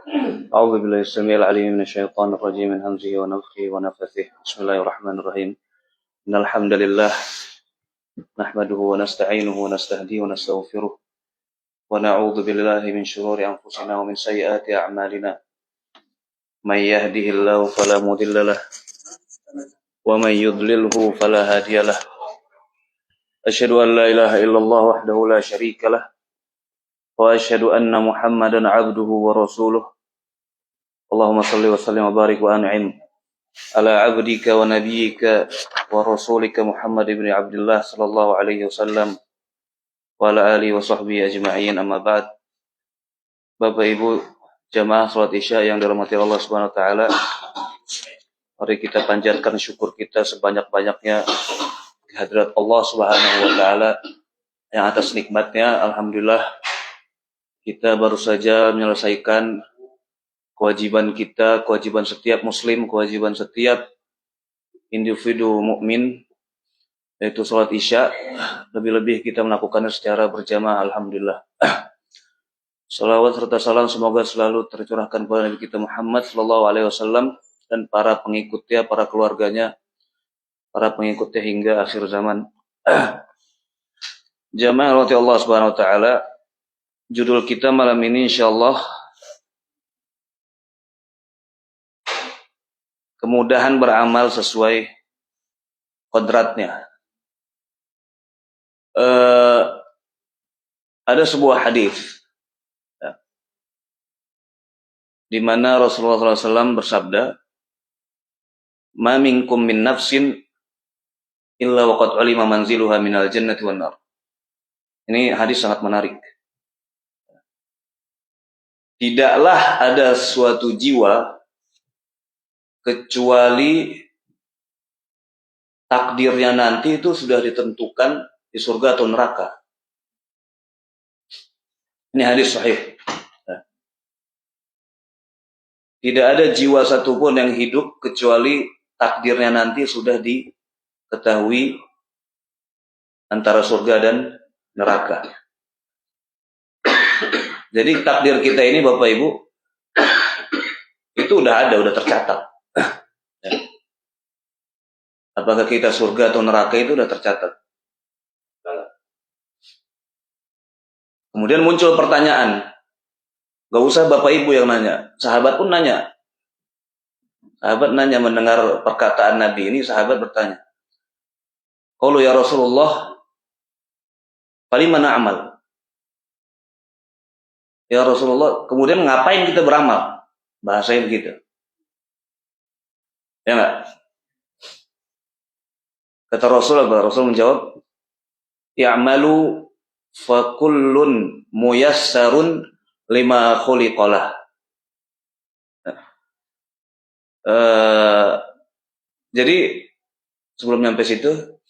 أعوذ بالله السميع العليم من الشيطان الرجيم من همزه ونفخه ونفثه بسم الله الرحمن الرحيم إن الحمد لله نحمده ونستعينه ونستهديه ونستغفره ونعوذ بالله من شرور أنفسنا ومن سيئات أعمالنا من يهده الله فلا مضل له ومن يضلله فلا هادي له أشهد أن لا إله إلا الله وحده لا شريك له وأشهد أن محمدا عبده ورسوله اللهم صل وسلم وبارك وأنعم على عبدك ونبيك ورسولك محمد بن عبد الله صلى الله عليه وسلم وعلى آله وصحبه أجمعين أما بعد. Bapak Ibu jamaah salat Isya yang dirahmati Allah Subhanahu wa taala, mari kita panjatkan syukur kita sebanyak-banyaknya kehadirat Allah Subhanahu wa taala yang atas nikmatnya alhamdulillah kita baru saja menyelesaikan kewajiban kita, kewajiban setiap muslim, kewajiban setiap individu mukmin, yaitu salat Isya. Lebih-lebih kita melakukannya secara berjamaah alhamdulillah. Salawat serta salam semoga selalu tercurahkan kepada Nabi kita Muhammad sallallahu alaihi wasallam dan para pengikutnya, para keluarganya, para pengikutnya hingga akhir zaman. Jamaah rahmati Allah Subhanahu wa taala, judul kita malam ini insyaallah kemudahan beramal sesuai kodratnya. Ada sebuah hadis di mana Rasulullah SAW bersabda, "Ma minkum min nafsin illa waqad ulima manziluha minal jannati wan nar." Ini hadis sangat menarik. Tidaklah ada suatu jiwa kecuali takdirnya nanti itu sudah ditentukan di surga atau neraka. Ini hadis sahih. Tidak ada jiwa satupun yang hidup kecuali takdirnya nanti sudah diketahui antara surga dan neraka. Jadi takdir kita ini Bapak Ibu itu udah ada, udah tercatat. Apakah kita surga atau neraka itu udah tercatat. Kemudian muncul pertanyaan. Gak usah Bapak Ibu yang nanya, sahabat pun nanya. Sahabat nanya mendengar perkataan Nabi ini, sahabat bertanya, "Qalu ya Rasulullah, falimana amal?" Ya Rasulullah, kemudian ngapain kita beramal? Bahasanya begitu. Ya enggak? Kata Rasulullah, Rasul menjawab, "I'malu fa kullun muyassarun lima khuliqalah." Jadi sebelum nyampe situ,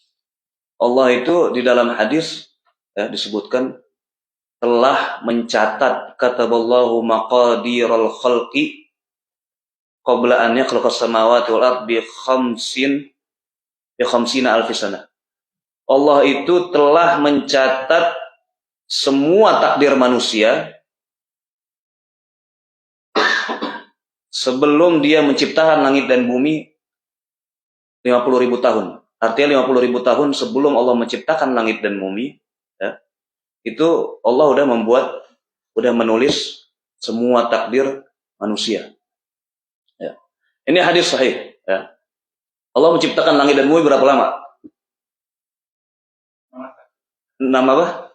Allah itu di dalam hadis disebutkan telah mencatat kataballahu maqadiral khalqi qabla an yakhluqas samawati wal ardi bi khamsina alfi sana. Allah itu telah mencatat semua takdir manusia sebelum dia menciptakan langit dan bumi 50.000 tahun. Artinya 50.000 tahun sebelum Allah menciptakan langit dan bumi, ya, itu Allah udah menulis semua takdir manusia. Ya. Ini hadis sahih. Ya. Allah menciptakan langit dan bumi berapa lama? 6 apa?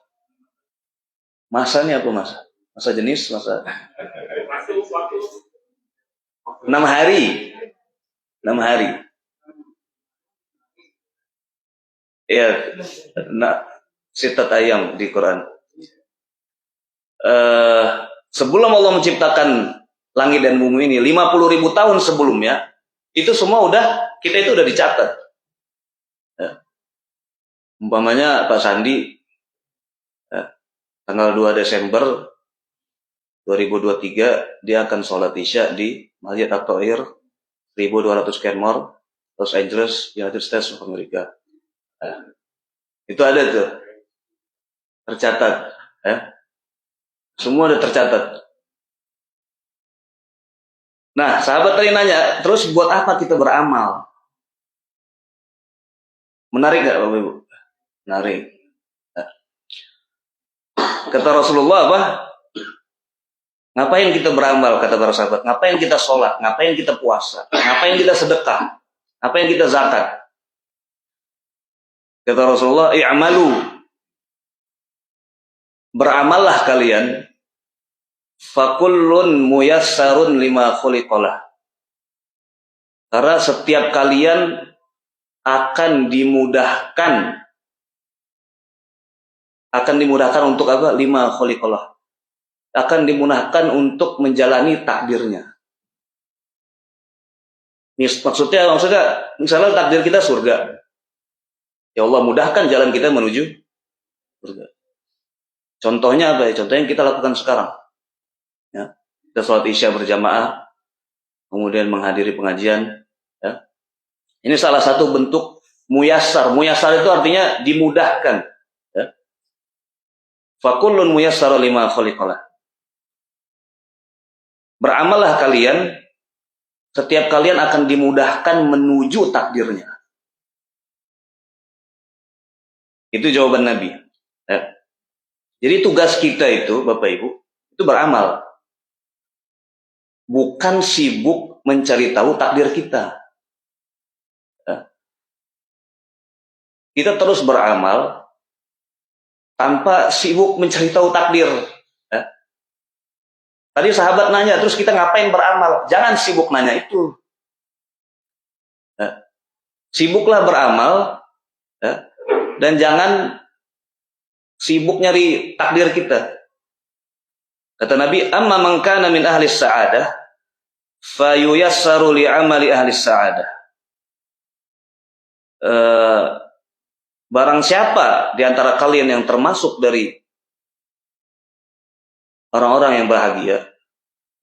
Masanya apa masa? Masa jenis, masa? 6 hari. 6 hari. Ya, sitat ayam di Quran. Sebelum Allah menciptakan langit dan bumi ini, 50.000 tahun sebelumnya, itu semua kita itu udah dicatat. Ya. Umpamanya Pak Sandi, tanggal 2 Desember 2023, dia akan sholat Isya di Masjid At-Tahir 1200 Kenmore, Los Angeles, United States of America. Itu ada tuh tercatat, semua ada tercatat. Nah, sahabat tadi nanya, terus buat apa kita beramal? Menarik nggak Bapak Ibu? Menarik. Kata Rasulullah apa? Ngapain kita beramal, kata para sahabat? Ngapain kita sholat? Ngapain kita puasa? Ngapain kita sedekah? Ngapain kita zakat? Kata Rasulullah, i'malu. Beramallah kalian. Fakullun muyassarun lima khuliqalah. Karena setiap kalian akan dimudahkan untuk apa? Lima khuliqalah. Akan dimudahkan untuk menjalani takdirnya. Maksudnya misalnya takdir kita surga. Ya Allah mudahkan jalan kita menuju surga. Contohnya apa ya? Contohnya yang kita lakukan sekarang. Ya. Kita sholat isya berjamaah, kemudian menghadiri pengajian. Ya. Ini salah satu bentuk muyassar. Muyassar itu artinya dimudahkan. Ya. Fakullun muyassar lima khuliqalah. Beramallah kalian, setiap kalian akan dimudahkan menuju takdirnya. Itu jawaban Nabi. Ya. Jadi tugas kita itu, Bapak Ibu, itu beramal. Bukan sibuk mencari tahu takdir kita. Ya. Kita terus beramal tanpa sibuk mencari tahu takdir. Ya. Tadi sahabat nanya, terus kita ngapain beramal? Jangan sibuk nanya itu. Ya. Sibuklah beramal, ya. Dan jangan sibuk nyari takdir kita. Kata Nabi, amma man kana min ahli sa'adah, fayuyassaru li'amali ahli sa'adah. Barang siapa di antara kalian yang termasuk dari orang-orang yang bahagia,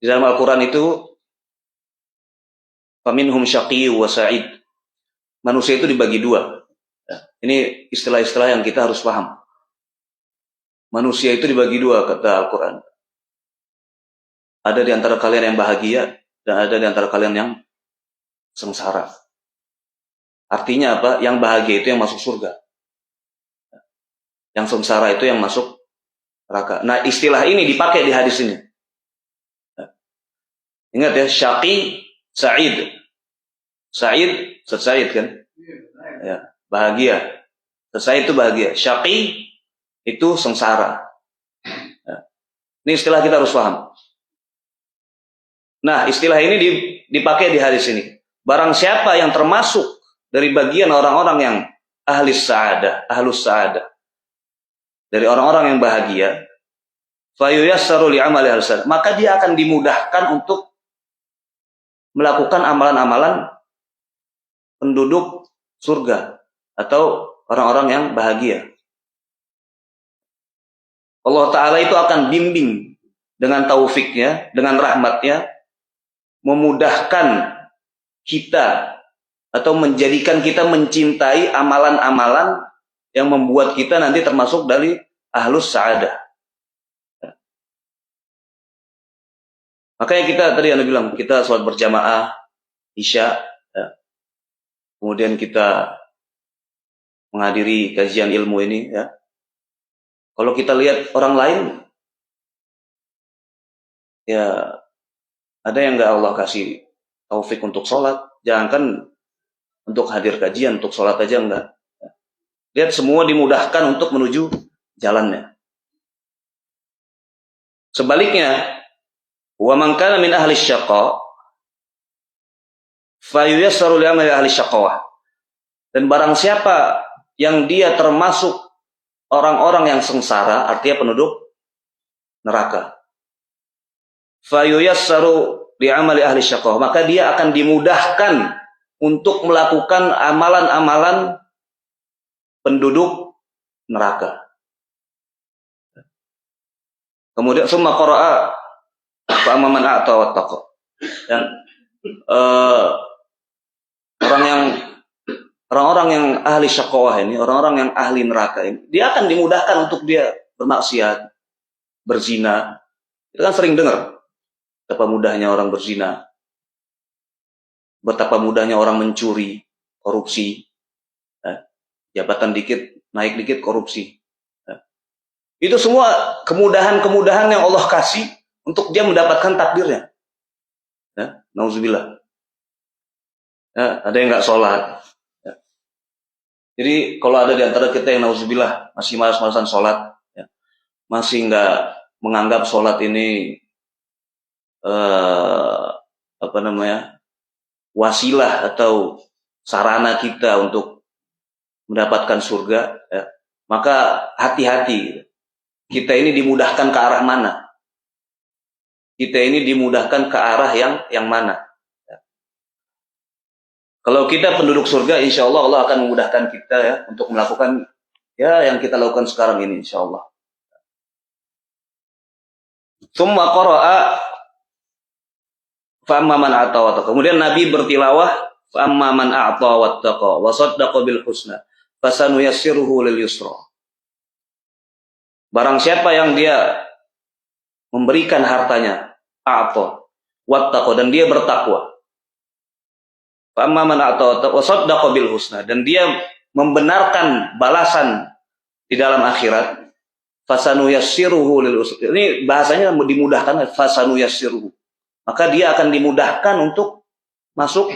di dalam Al-Quran itu faminhum syaqiyyu wa sa'id. Manusia itu dibagi dua. Ini istilah-istilah yang kita harus paham. Manusia itu dibagi dua, kata Al-Quran. Ada di antara kalian yang bahagia dan ada di antara kalian yang sengsara. Artinya apa? Yang bahagia itu yang masuk surga. Yang sengsara itu yang masuk neraka. Nah, istilah ini dipakai di hadis ini. Ingat ya, syaqi, sa'id. Sa'id kan? Ya, bahagia. Sa'id itu bahagia. Syaqi itu sengsara. Ya. Ini istilah kita harus paham. Nah, istilah ini dipakai di hadis ini. Barang siapa yang termasuk dari bagian orang-orang yang ahlus sa'adah. Dari orang-orang yang bahagia, fayuyassaru li'amali ahli sa'adah. Maka dia akan dimudahkan untuk melakukan amalan-amalan penduduk surga atau orang-orang yang bahagia. Allah Ta'ala itu akan bimbing dengan taufiknya, dengan rahmatnya, memudahkan kita atau menjadikan kita mencintai amalan-amalan yang membuat kita nanti termasuk dari ahlus sa'adah. Makanya kita tadi Anda bilang, kita sholat berjamaah, isya, ya. Kemudian kita menghadiri kajian ilmu ini, ya. Kalau kita lihat orang lain, ya ada yang nggak Allah kasih taufik untuk sholat, jangankan untuk hadir kajian, untuk sholat aja enggak. Lihat semua dimudahkan untuk menuju jalannya. Sebaliknya, wa man kana min ahli syaqa fayuyassaru li amali ahli syaqawah. Dan barang siapa yang dia termasuk orang-orang yang sengsara, artinya penduduk neraka, fayuyassaru li amali ahli syaqawah, maka dia akan dimudahkan untuk melakukan amalan-amalan penduduk neraka. Kemudian summa qara'a fa amman a'ta wattaqa. Dan orang-orang yang ahli syaqawah ini, orang-orang yang ahli neraka ini, dia akan dimudahkan untuk dia bermaksiat, berzina. Kita kan sering dengar betapa mudahnya orang berzina, betapa mudahnya orang mencuri, korupsi, jabatan dikit, naik dikit, korupsi. Itu semua kemudahan-kemudahan yang Allah kasih untuk dia mendapatkan takdirnya. Nauzubillah. Ada yang nggak sholat. Jadi kalau ada di antara kita yang nauzubillah masih malas-malasan sholat, masih nggak menganggap sholat ini wasilah atau sarana kita untuk mendapatkan surga, maka hati-hati. Kita ini dimudahkan ke arah mana? Kita ini dimudahkan ke arah yang mana? Kalau kita penduduk surga, insya Allah Allah akan memudahkan kita untuk melakukan yang kita lakukan sekarang ini, insya Allah. Tsumma qara'a fa'amma man a'ta wattaqa. Kemudian Nabi bertilawah fa'amma man a'ta wattaqa wa saddaqa bil husna fasanuyassiruhu lil yusra. Barang siapa yang dia memberikan hartanya, a'ta wattaqa, dan dia bertakwa. Fa'amma man a'ta wa saddaqa bil husna, dan dia membenarkan balasan di dalam akhirat, fasanuyassiruhu lil yusra. Ini bahasanya dimudahkan, fasanuyassiruhu. Maka dia akan dimudahkan untuk masuk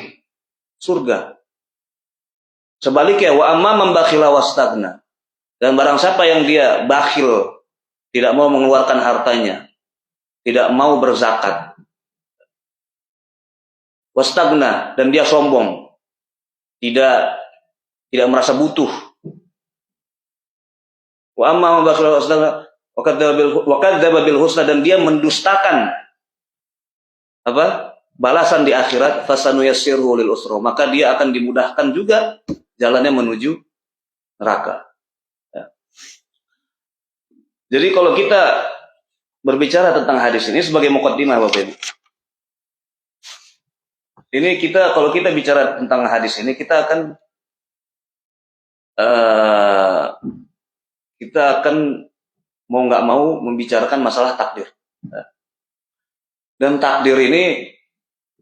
surga. Sebaliknya, wa amma man bakhila wastagna, dan barang siapa yang dia bakhil, tidak mau mengeluarkan hartanya, tidak mau berzakat, wastagna, dan dia sombong, tidak merasa butuh. Wa amma man bakhila wastagna wa kadzdzaba bil husna, dan dia mendustakan balasan di akhirat, fasanuyassiruhu lil usra, maka dia akan dimudahkan juga jalannya menuju neraka. Jadi kalau kita berbicara tentang hadis ini sebagai muqaddimah, Bapak Ibu, ini kalau kita bicara tentang hadis ini, kita akan mau nggak mau membicarakan masalah takdir. Dan takdir ini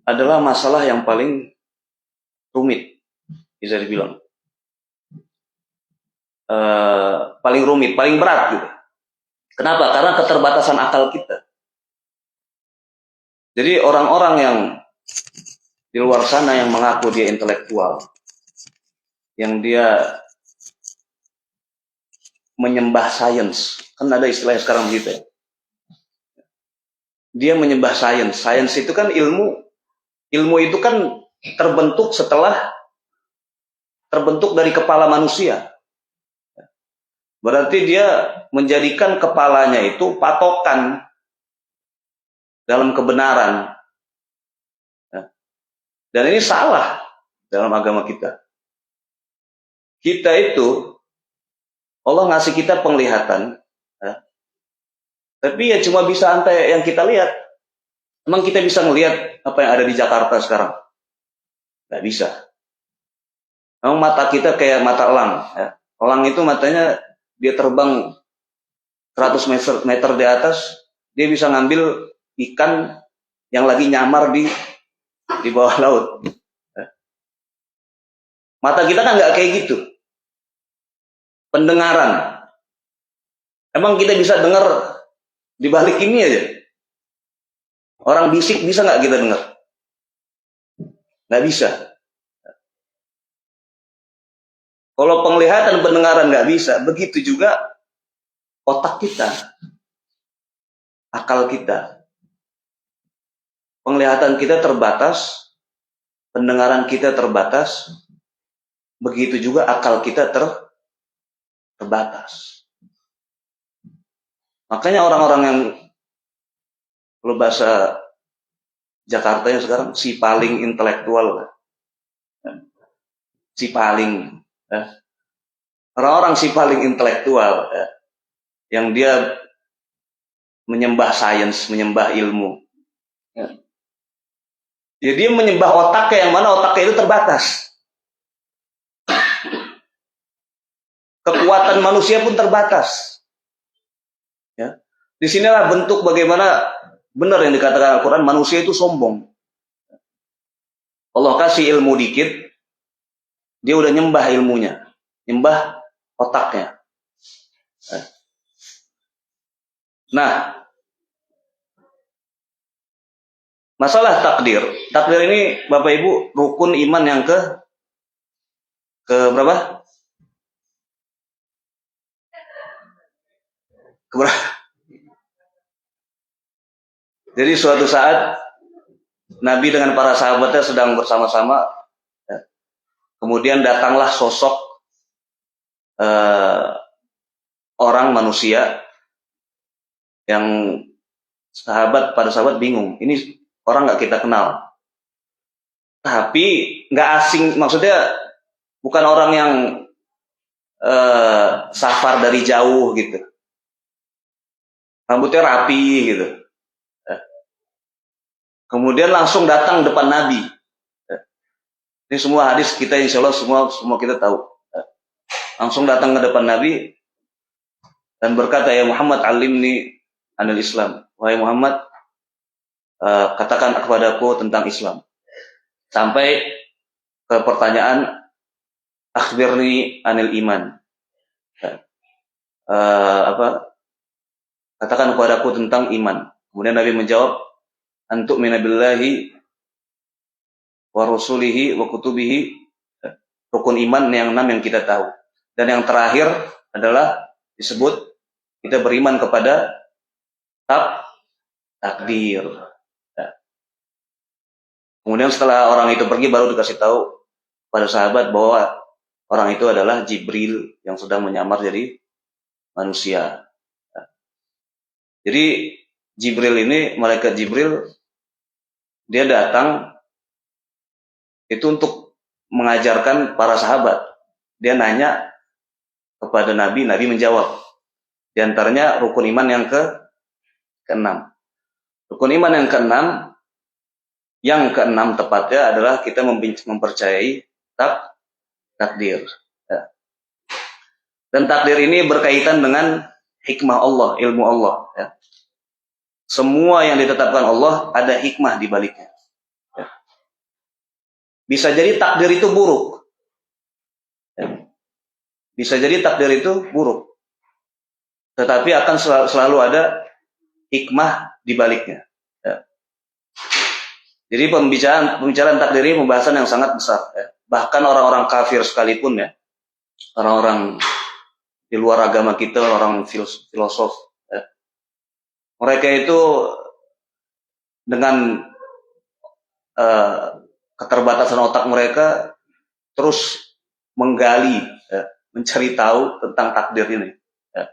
adalah masalah yang paling rumit, bisa dibilang. Paling rumit, paling berat gitu. Kenapa? Karena keterbatasan akal kita. Jadi orang-orang yang di luar sana yang mengaku dia intelektual, yang dia menyembah sains, kan ada istilahnya sekarang begitu ya. Dia menyembah sains. Sains itu kan ilmu. Ilmu itu kan terbentuk dari kepala manusia. Berarti dia menjadikan kepalanya itu patokan dalam kebenaran. Dan ini salah dalam agama kita. Kita itu, Allah ngasih kita penglihatan, tapi ya cuma bisa antai yang kita lihat. Emang kita bisa ngelihat apa yang ada di Jakarta sekarang? Nggak bisa. Emang mata kita kayak mata elang. Elang itu matanya, dia terbang 100 meter di atas, dia bisa ngambil ikan yang lagi nyamar di bawah laut. Mata kita kan nggak kayak gitu. Pendengaran, emang kita bisa dengar di balik ini aja? Orang bisik bisa nggak kita dengar? Nggak bisa. Kalau penglihatan, pendengaran nggak bisa, begitu juga otak kita, akal kita. Penglihatan kita terbatas, pendengaran kita terbatas, begitu juga akal kita terbatas. Makanya orang-orang yang, kalau bahasa Jakartanya sekarang, si paling intelektual, si paling, orang-orang si paling intelektual, yang dia menyembah sains, menyembah ilmu, ya dia menyembah otaknya, yang mana otaknya itu terbatas. Kekuatan manusia pun terbatas. Disinilah bentuk bagaimana benar yang dikatakan Al-Quran, manusia itu sombong. Allah kasih ilmu dikit, dia udah nyembah ilmunya, nyembah otaknya. Nah, masalah takdir ini Bapak Ibu rukun iman yang ke berapa? Jadi suatu saat Nabi dengan para sahabatnya sedang bersama-sama, ya. Kemudian datanglah sosok orang manusia yang para sahabat bingung, ini orang nggak kita kenal, tapi nggak asing, maksudnya bukan orang yang safar dari jauh gitu, rambutnya rapi gitu. Kemudian langsung datang depan Nabi. Ini semua hadis kita insya Allah semua kita tahu. Langsung datang ke depan Nabi dan berkata, ya Muhammad, alimni anil Islam. Wahai Muhammad, katakan kepadaku tentang Islam. Sampai ke pertanyaan, akhbirni anil iman. Katakan kepadaku tentang iman. Kemudian Nabi menjawab, antuk minabillahi wa rasulihi wa kutubihi. Rukun iman yang 6 yang kita tahu. Dan yang terakhir adalah disebut kita beriman kepada takdir. Kemudian setelah orang itu pergi baru dikasih tahu pada sahabat bahwa orang itu adalah Jibril yang sedang menyamar jadi manusia. Jadi Jibril ini, malaikat Jibril, dia datang itu untuk mengajarkan para sahabat. Dia nanya kepada Nabi, Nabi menjawab. Di antaranya rukun iman yang ke-6. Rukun iman yang ke-6 tepatnya adalah kita mempercayai takdir. Ya. Dan takdir ini berkaitan dengan hikmah Allah, ilmu Allah. Ya. Semua yang ditetapkan Allah ada hikmah di baliknya. Ya. Bisa jadi takdir itu buruk. Ya. Bisa jadi takdir itu buruk. Tetapi akan selalu ada hikmah di baliknya. Ya. Jadi pembicaraan takdir ini pembahasan yang sangat besar. Ya. Bahkan orang-orang kafir sekalipun, ya, orang-orang di luar agama kita, orang filosof, ya, mereka itu dengan keterbatasan otak mereka terus menggali, ya, mencari tahu tentang takdir ini. Ya.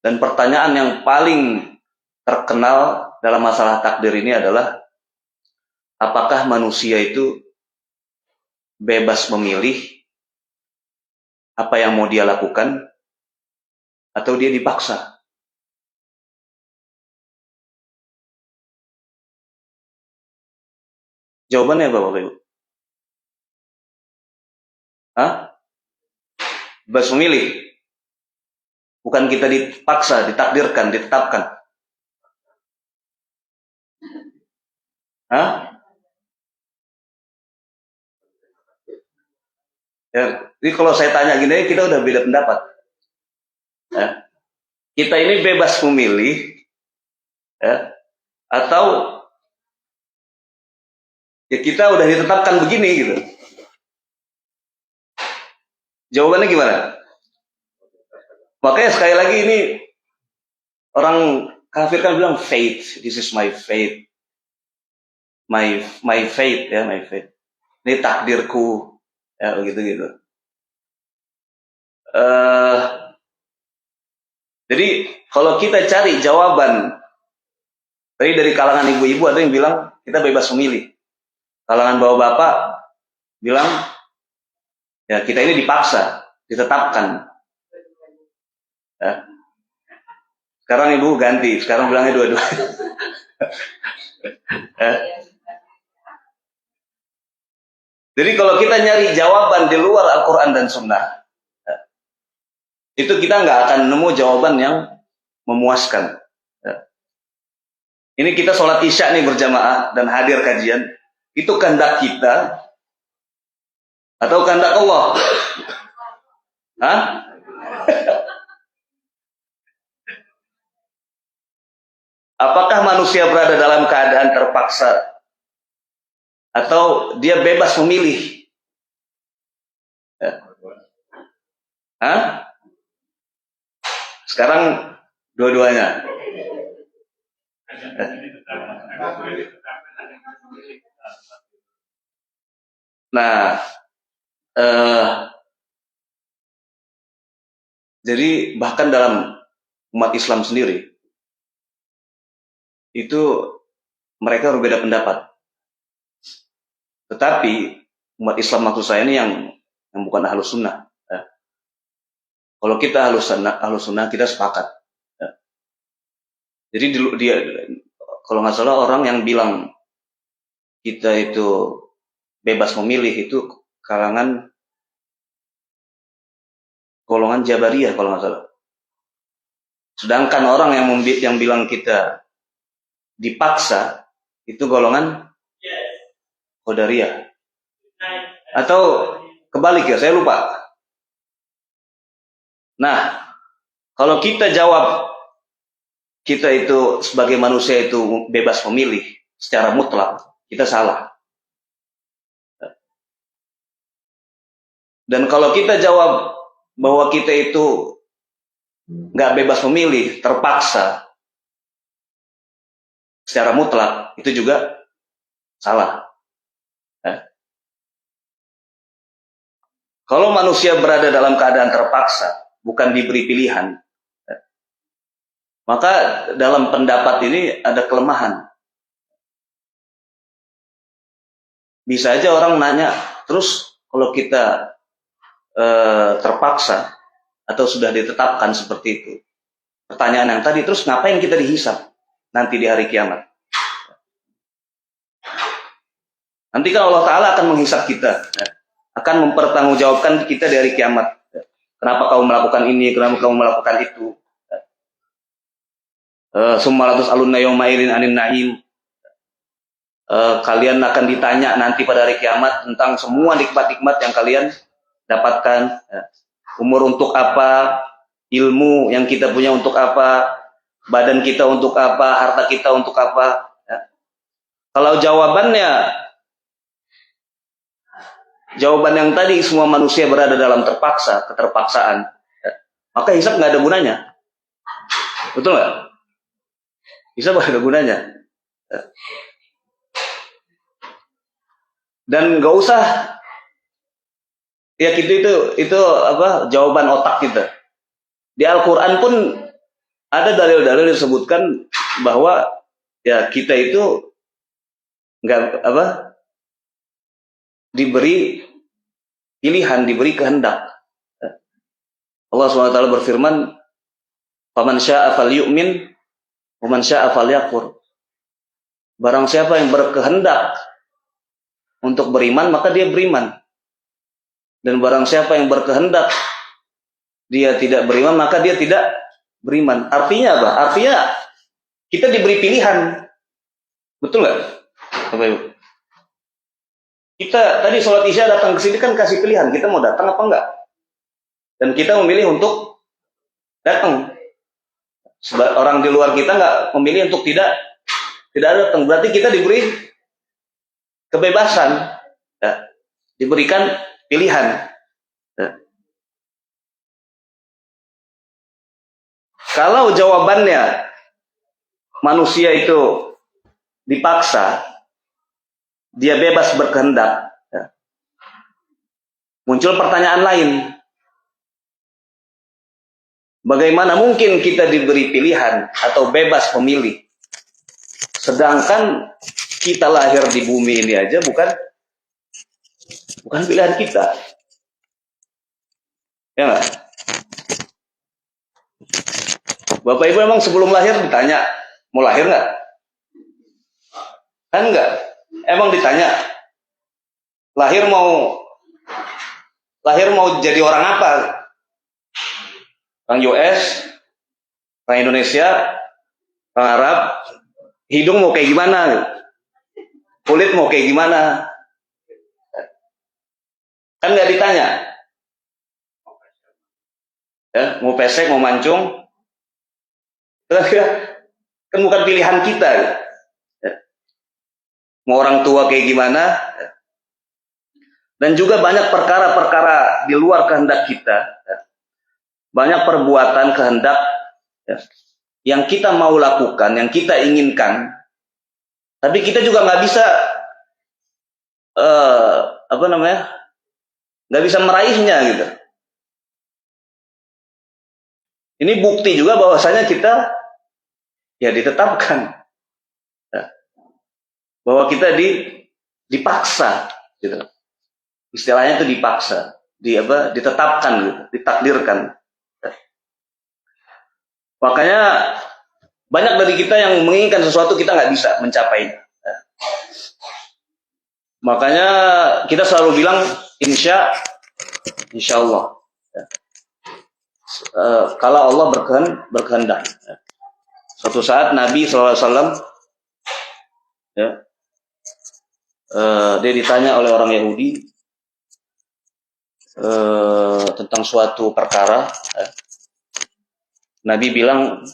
Dan pertanyaan yang paling terkenal dalam masalah takdir ini adalah, apakah manusia itu bebas memilih apa yang mau dia lakukan atau dia dipaksa? Jawabannya apa, Bapak Ibu? Bebas memilih. Bukan kita dipaksa, ditakdirkan, ditetapkan. Ya, jadi kalau saya tanya gini, kita udah beda pendapat. Ya. Kita ini bebas memilih, ya, atau ya kita udah ditetapkan begini gitu. Jawabannya gimana? Makanya sekali lagi ini orang kafir kan bilang fate, this is my fate, my fate, ya, my fate. Ini takdirku, ya, begitu. Jadi kalau kita cari jawaban, tadi dari kalangan ibu-ibu ada yang bilang kita bebas memilih. Kalangan bapak-bapak bilang ya kita ini dipaksa, ditetapkan. Ya. Sekarang ibu ganti, sekarang bilangnya dua-dua. Ya. Jadi kalau kita nyari jawaban di luar Al-Quran dan Sunnah, ya, itu kita nggak akan nemu jawaban yang memuaskan. Ya. Ini kita sholat isya nih berjamaah dan hadir kajian. Itu kehendak kita atau kehendak Allah? Hah? Apakah manusia berada dalam keadaan terpaksa atau dia bebas memilih? Hah? Sekarang dua-duanya. Nah, jadi bahkan dalam umat Islam sendiri itu mereka berbeda pendapat. Tetapi umat Islam maksud saya ini yang bukan ahlus sunnah. Kalau kita ahlus sunnah kita sepakat. Jadi dia kalau nggak salah orang yang bilang kita itu bebas memilih itu kalangan golongan Jabariyah kalau nggak salah. Sedangkan orang yang bilang kita dipaksa itu golongan Qadariyah. Atau kebalik ya, saya lupa. Nah, kalau kita jawab kita itu sebagai manusia itu bebas memilih secara mutlak, kita salah. Dan kalau kita jawab bahwa kita itu nggak bebas memilih, terpaksa secara mutlak, itu juga salah. Kalau manusia berada dalam keadaan terpaksa, bukan diberi pilihan, maka dalam pendapat ini ada kelemahan. Bisa aja orang nanya, terus kalau kita terpaksa atau sudah ditetapkan seperti itu, pertanyaan yang tadi, terus ngapain kita dihisab nanti di hari kiamat? Nanti kan Allah Ta'ala akan menghisab kita, akan mempertanggungjawabkan kita di hari kiamat. Kenapa kamu melakukan ini, kenapa kamu melakukan itu? Summa latus'alunna yawma idzin 'anil na'im. Kalian akan ditanya nanti pada hari kiamat tentang semua nikmat-nikmat yang kalian dapatkan. Umur untuk apa, ilmu yang kita punya untuk apa, badan kita untuk apa, harta kita untuk apa. Kalau jawaban yang tadi semua manusia berada dalam keterpaksaan, maka hisab nggak ada gunanya. Betul nggak? Hisab nggak ada gunanya. Dan nggak usah ya itu apa jawaban otak kita. Di Al-Quran pun ada dalil-dalil disebutkan bahwa ya kita itu nggak diberi pilihan, diberi kehendak. Allah SWT berfirman, "Faman syaa'a falyu'min, wa man syaa'a falyakfur." Barang siapa yang berkehendak untuk beriman, maka dia beriman. Dan barang siapa yang berkehendak dia tidak beriman, maka dia tidak beriman. Artinya apa? Artinya kita diberi pilihan. Betul nggak? Bapak Ibu? Kita tadi sholat isya datang ke sini kan kasih pilihan, kita mau datang apa enggak? Dan kita memilih untuk datang. Orang di luar kita nggak memilih untuk tidak datang. Berarti kita diberi kebebasan, ya, diberikan pilihan. Ya. Kalau jawabannya manusia itu dipaksa, dia bebas berkehendak, ya, muncul pertanyaan lain. Bagaimana mungkin kita diberi pilihan atau bebas memilih, sedangkan kita lahir di bumi ini aja bukan pilihan kita, ya nggak? Bapak Ibu emang sebelum lahir ditanya mau lahir nggak? Kan nggak? Emang ditanya lahir mau jadi orang apa? Orang US, orang Indonesia, orang Arab, hidung mau kayak gimana? Kulit mau kayak gimana? Kan nggak ditanya. Ya, mau pesek, mau mancung. Kan bukan pilihan kita. Ya. Mau orang tua kayak gimana? Dan juga banyak perkara-perkara di luar kehendak kita. Ya. Banyak perbuatan kehendak ya, yang kita mau lakukan, yang kita inginkan. Tapi kita juga nggak bisa nggak bisa meraihnya gitu. Ini bukti juga bahwasanya kita ya ditetapkan ya, bahwa kita dipaksa gitu. Istilahnya itu dipaksa, ditetapkan gitu, ditakdirkan. Ya. Makanya banyak dari kita yang menginginkan sesuatu kita nggak bisa mencapainya. Ya. Makanya kita selalu bilang insya Allah. Ya. Kalau Allah berkehendak. Ya. Suatu saat Nabi SAW ya, dia ditanya oleh orang Yahudi tentang suatu perkara. Ya. Nabi bilang,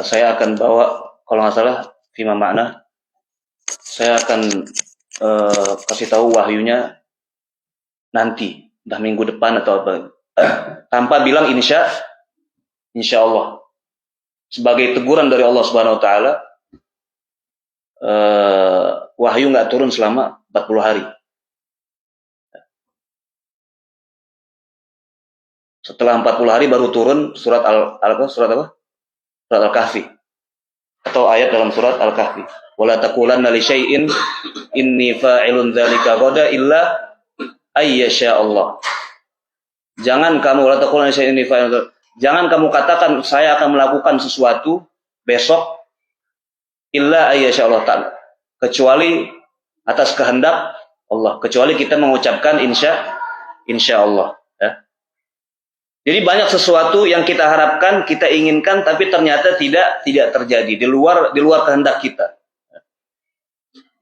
saya akan bawa, kalau nggak salah, fima makna, saya akan kasih tahu wahyunya nanti, entah minggu depan atau apa. Tanpa bilang insya Allah. Sebagai teguran dari Allah Subhanahu Wa Taala, wahyu nggak turun selama 40 hari. Setelah 40 hari baru turun surat surat Al-Kahfi atau ayat dalam surat Al-Kahfi. Wala taqulanna li syai'in inni fa'ilun dzalika ghadan illa ayyasha Allah. Jangan kamu wala taqulanna li syai'in inni fa'ilun. Jangan kamu katakan saya akan melakukan sesuatu besok illa ayyasha Allah ta'ala, kecuali atas kehendak Allah, kecuali kita mengucapkan insya Allah ya. Jadi banyak sesuatu yang kita harapkan, kita inginkan, tapi ternyata tidak terjadi, di luar kehendak kita.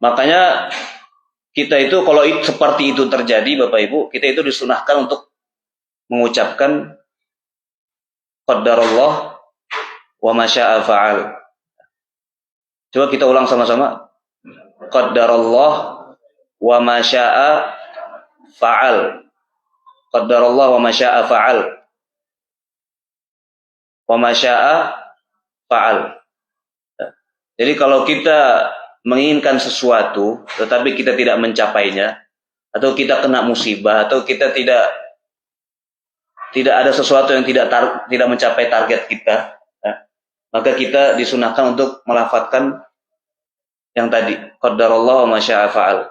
Makanya kita itu kalau seperti itu terjadi, Bapak Ibu, kita itu disunahkan untuk mengucapkan qaddarallah wa ma syaa fa'al. Coba kita ulang sama-sama. Qaddarallah wa ma syaa fa'al. Qaddarallah wa ma syaa fa'al. Wa ma syaa fa'al. Jadi kalau kita menginginkan sesuatu tetapi kita tidak mencapainya, atau kita kena musibah, atau kita tidak ada sesuatu yang tidak mencapai target kita, maka kita disunahkan untuk melafadzkan yang tadi, qaddarallah wa ma syaa fa'al.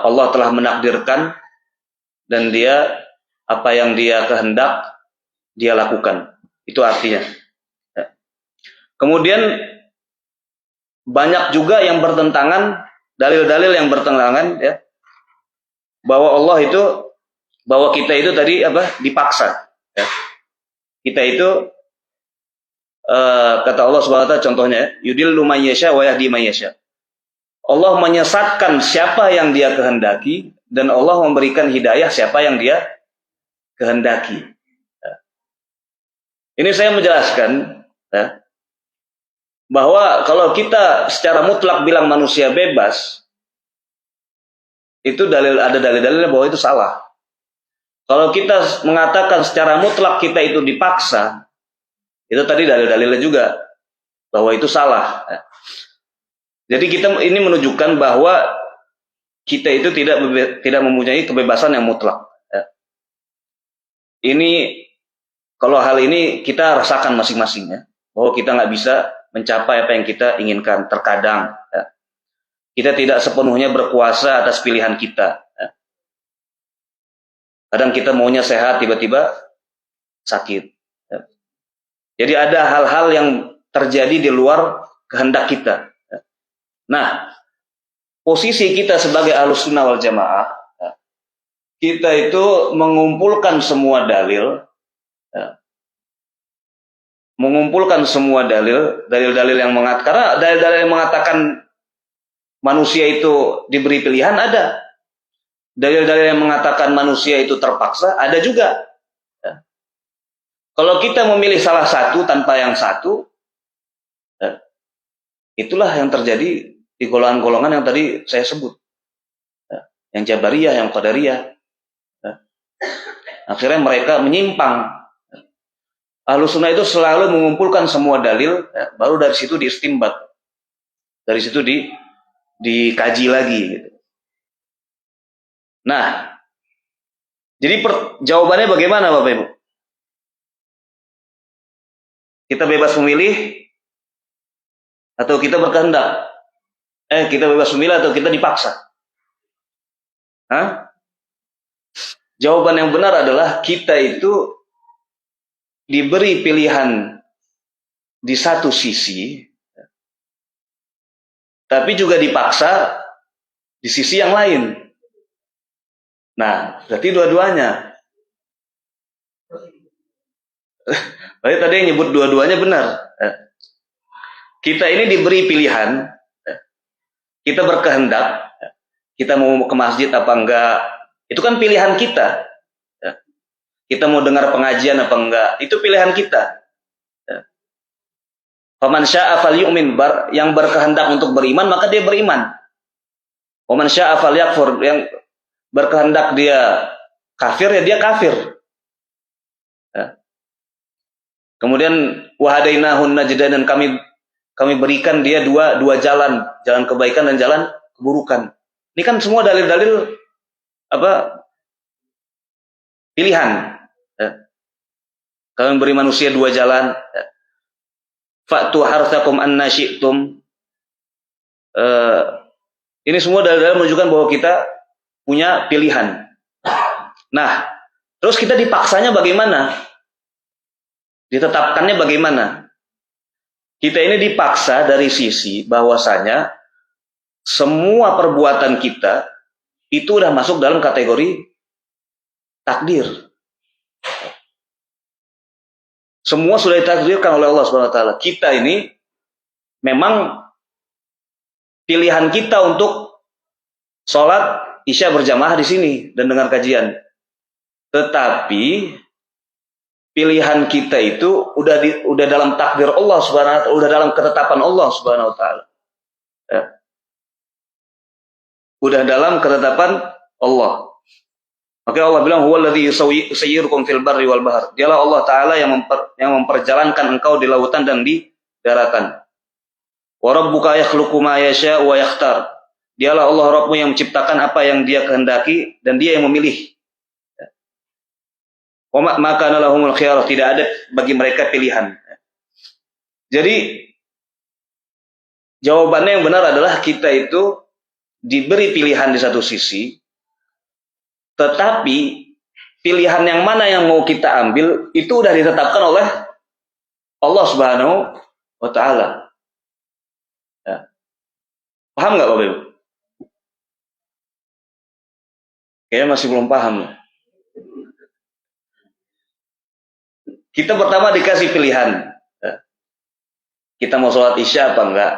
Allah telah menakdirkan dan dia apa yang dia kehendak dia lakukan. Itu artinya. Kemudian banyak juga yang bertentangan, dalil-dalil yang bertentangan ya, bahwa kita itu tadi dipaksa ya. Kita itu kata Allah Subhanahu wa taala contohnya, yudillu may yasha wa yahdi may yasha. Allah menyesatkan siapa yang dia kehendaki dan Allah memberikan hidayah siapa yang dia kehendaki. Ini saya menjelaskan ya, bahwa kalau kita secara mutlak bilang manusia bebas, itu ada dalil-dalilnya bahwa itu salah. Kalau kita mengatakan secara mutlak kita itu dipaksa, itu tadi dalil-dalilnya juga bahwa itu salah. Jadi kita ini menunjukkan bahwa kita itu tidak mempunyai kebebasan yang mutlak. Ini kalau hal ini kita rasakan masing-masing ya, bahwa kita nggak bisa mencapai apa yang kita inginkan. Terkadang ya, kita tidak sepenuhnya berkuasa atas pilihan kita. Ya. Kadang kita maunya sehat, tiba-tiba sakit. Ya. Jadi ada hal-hal yang terjadi di luar kehendak kita. Ya. Nah, posisi kita sebagai Ahlussunnah wal Jamaah, ya, kita itu mengumpulkan semua dalil. Ya. Mengumpulkan semua dalil-dalil yang mengatakan, karena dalil-dalil yang mengatakan manusia itu diberi pilihan ada. Dalil-dalil yang mengatakan manusia itu terpaksa ada juga. Ya. Kalau kita memilih salah satu tanpa yang satu, ya, itulah yang terjadi di golongan-golongan yang tadi saya sebut. Ya. Yang Jabariyah, yang Qadariyah. Ya. Akhirnya mereka menyimpang. Ahlus Sunnah itu selalu mengumpulkan semua dalil, ya, baru dari situ diistimbat. Dari situ dikaji lagi. Gitu. Nah, jadi jawabannya bagaimana Bapak Ibu? Kita bebas memilih atau kita berkehendak? Kita bebas memilih atau kita dipaksa? Hah? Jawaban yang benar adalah kita itu diberi pilihan di satu sisi, tapi juga dipaksa di sisi yang lain. Nah, berarti dua-duanya. Tadi yang nyebut dua-duanya benar. Kita ini diberi pilihan, kita berkehendak, kita mau ke masjid apa enggak, itu kan pilihan kita. Kita mau dengar pengajian apa enggak, itu pilihan kita. Faman syaa'a falyu'min, yang berkehendak untuk beriman maka dia beriman. Waman syaa'a falyakfur, yang berkehendak dia kafir ya dia kafir. Ya. Kemudian wahadainahun najdain, dan kami berikan dia dua jalan kebaikan dan jalan keburukan. Ini kan semua dalil-dalil pilihan. Ya. Kami beri manusia dua jalan. Ya. Fa'tu harthakum anna syi'tum. Ini semua dalil-dalil menunjukkan bahwa kita punya pilihan. Nah, terus kita dipaksanya bagaimana? Ditetapkannya bagaimana? Kita ini dipaksa dari sisi bahwasanya semua perbuatan kita itu udah masuk dalam kategori takdir. Semua sudah ditakdirkan oleh Allah Subhanahu wa taala. Kita ini memang pilihan kita untuk sholat Isya berjamaah di sini dan dengar kajian. Tetapi pilihan kita itu udah dalam takdir Allah Subhanahu wa taala, udah dalam ketetapan Allah Subhanahu wa taala. Ya. Udah dalam ketetapan Allah. Maka Allah bilang huwallazi yusayyirukum fil barri wal bahr. Dialah Allah taala yang memperjalankan engkau di lautan dan di daratan. Wa rabbuka yakhluqu ma yasha wa yakhtar. Dialah Allah Rabbmu yang menciptakan apa yang dia kehendaki dan dia yang memilih. Wa ma kana lahumul khiyarah, tidak ada bagi mereka pilihan. Jadi jawabannya yang benar adalah kita itu diberi pilihan di satu sisi, tetapi pilihan yang mana yang mau kita ambil itu sudah ditetapkan oleh Allah Subhanahu wa taala. Ya. Paham nggak Bapak Ibu? Kayaknya masih belum paham. Kita pertama dikasih pilihan. Kita mau sholat Isya apa enggak.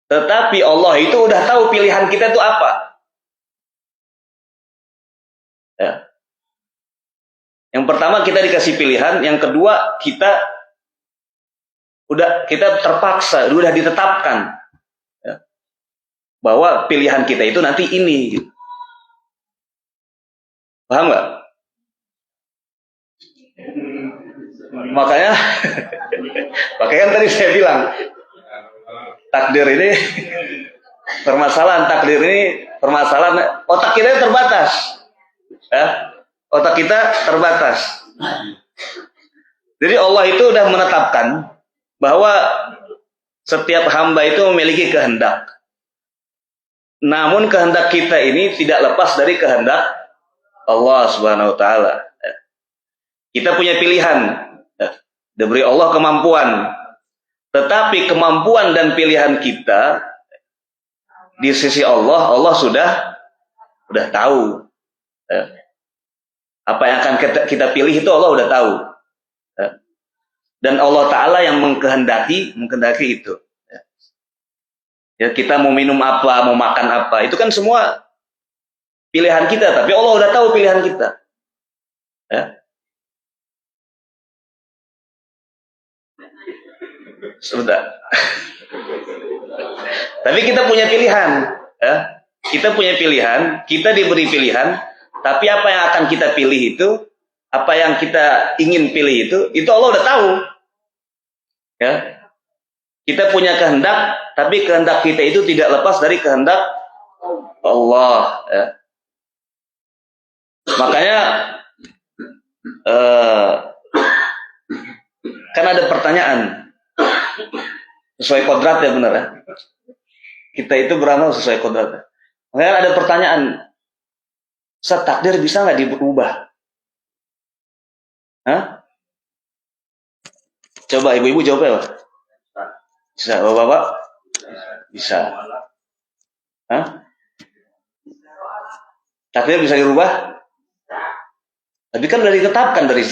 Tetapi Allah itu udah tahu pilihan kita itu apa. Ya. Yang pertama kita dikasih pilihan. Yang kedua kita terpaksa, udah ditetapkan. Ya. Bahwa pilihan kita itu nanti ini. Gitu. Paham nggak? Makanya kan tadi saya bilang takdir ini permasalahan, otak kita terbatas, ya, otak kita terbatas. Jadi Allah itu udah menetapkan bahwa setiap hamba itu memiliki kehendak. Namun kehendak kita ini tidak lepas dari kehendak Allah Subhanahu wa taala. Kita punya pilihan. Diberi Allah kemampuan. Tetapi kemampuan dan pilihan kita di sisi Allah sudah tahu. Apa yang akan kita pilih itu Allah udah tahu. Dan Allah taala yang mengkehendaki itu. Ya, kita mau minum apa, mau makan apa, itu kan semua pilihan kita, tapi Allah udah tahu pilihan kita. Ya. Sudah. Tapi kita punya pilihan, ya. Kita punya pilihan, kita diberi pilihan, tapi apa yang akan kita pilih itu, apa yang kita ingin pilih itu Allah udah tahu. Ya. Kita punya kehendak, tapi kehendak kita itu tidak lepas dari kehendak Allah. Ya. Makanya kan ada pertanyaan sesuai kodrat ya, benar ya. Kita itu beramal sesuai kodrat. Makanya ada pertanyaan, takdir bisa nggak diubah? Hah? Coba ibu-ibu jawab ya, Pak. Bisa, bapak-bapak? Bisa. Hah? Takdir bisa dirubah? Tapi kan udah ditetapkan dari.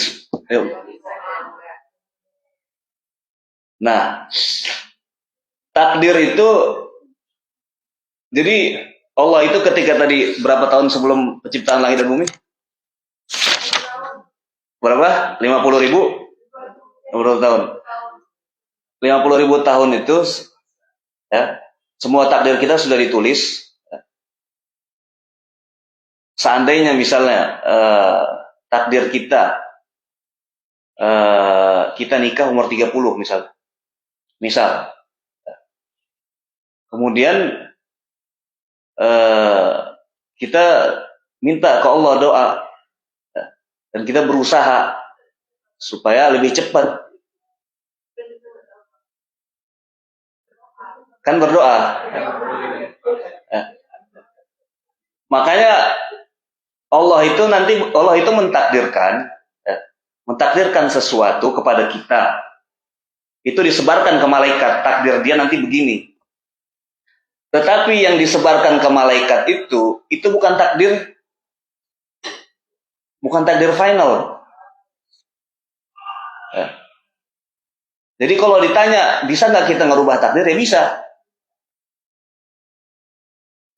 Nah, takdir itu, jadi Allah itu ketika tadi berapa tahun sebelum penciptaan langit dan bumi? Berapa? 50.000? 50 tahun. 50.000 tahun itu, ya, semua takdir kita sudah ditulis. Seandainya misalnya takdir kita nikah umur 30 misalnya. Misal. Kemudian kita minta ke Allah doa, dan kita berusaha supaya lebih cepat. Kan berdoa. Makanya Allah itu mentakdirkan sesuatu kepada kita. Itu disebarkan ke malaikat, takdir dia nanti begini. Tetapi yang disebarkan ke malaikat itu bukan takdir final. Ya. Jadi kalau ditanya, bisa nggak kita ngerubah takdir? Ya bisa.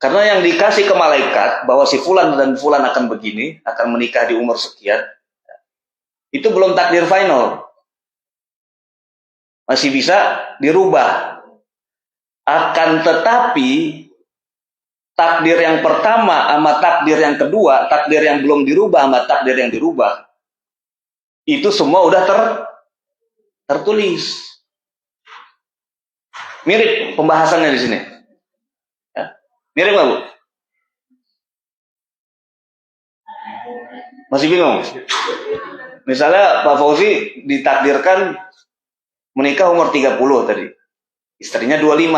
Karena yang dikasih ke malaikat, bahwa si fulan dan fulan akan begini, akan menikah di umur sekian, itu belum takdir final. Masih bisa dirubah. Akan tetapi takdir yang pertama sama takdir yang kedua, takdir yang belum dirubah sama takdir yang dirubah, itu semua udah tertulis. Mirip pembahasannya di sini. Ya. Mirip nggak, Bu? Masih bingung? Misalnya Pak Fauzi ditakdirkan menikah umur 30 tadi. Istrinya 25.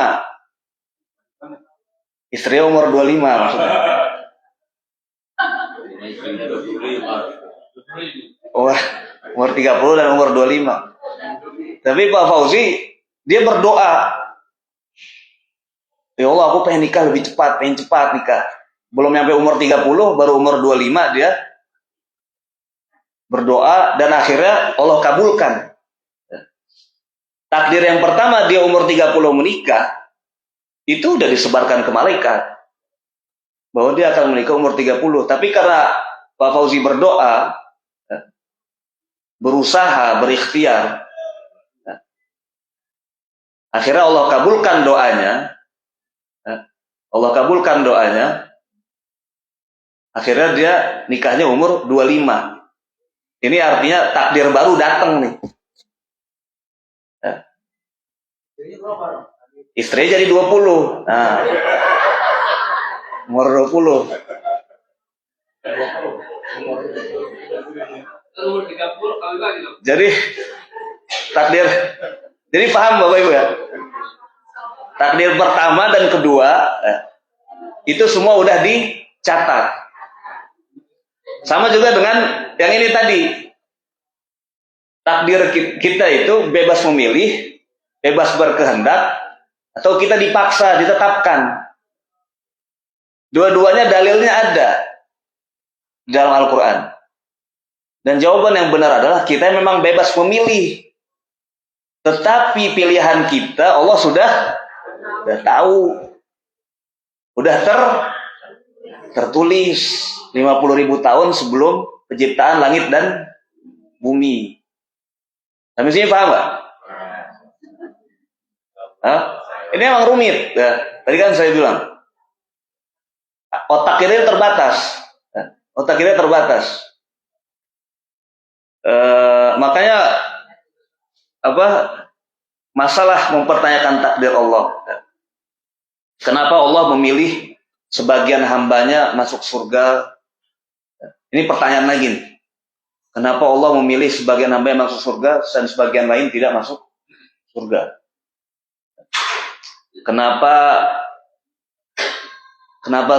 Istrinya umur 25 maksudnya. Oh, umur 30 dan umur 25. Tapi Pak Fauzi, dia berdoa. Ya Allah, aku pengen nikah lebih cepat, pengen cepat nikah. Belum sampai umur 30, baru umur 25 dia berdoa, dan akhirnya Allah kabulkan. Takdir yang pertama dia umur 30 menikah, itu udah disebarkan ke malaikat bahwa dia akan menikah umur 30. Tapi karena Pak Fauzi berdoa, berusaha, berikhtiar, akhirnya Allah kabulkan doanya. Allah kabulkan doanya. Akhirnya dia nikahnya umur 25. Ini artinya takdir baru datang nih. Istrinya jadi 20. Nah, umur 20. Jadi takdir. Jadi paham Bapak Ibu ya? Takdir pertama dan kedua itu semua udah dicatat. Sama juga dengan yang ini tadi. Takdir kita itu bebas memilih, bebas berkehendak, atau kita dipaksa, ditetapkan. Dua-duanya dalilnya ada di dalam Al-Quran. Dan jawaban yang benar adalah kita memang bebas memilih. Tetapi pilihan kita Allah sudah Udah tahu. Udah tertulis 50.000 tahun sebelum penciptaan langit dan bumi. Sampai sini paham nggak? Ini emang rumit. Ya, tadi kan saya bilang otak kita terbatas. Otak kita terbatas. Makanya masalah mempertanyakan takdir Allah. Kenapa Allah memilih sebagian hambanya masuk surga? Ini pertanyaan lagi nih. Kenapa Allah memilih sebagian hamba yang masuk surga dan sebagian lain tidak masuk surga? Kenapa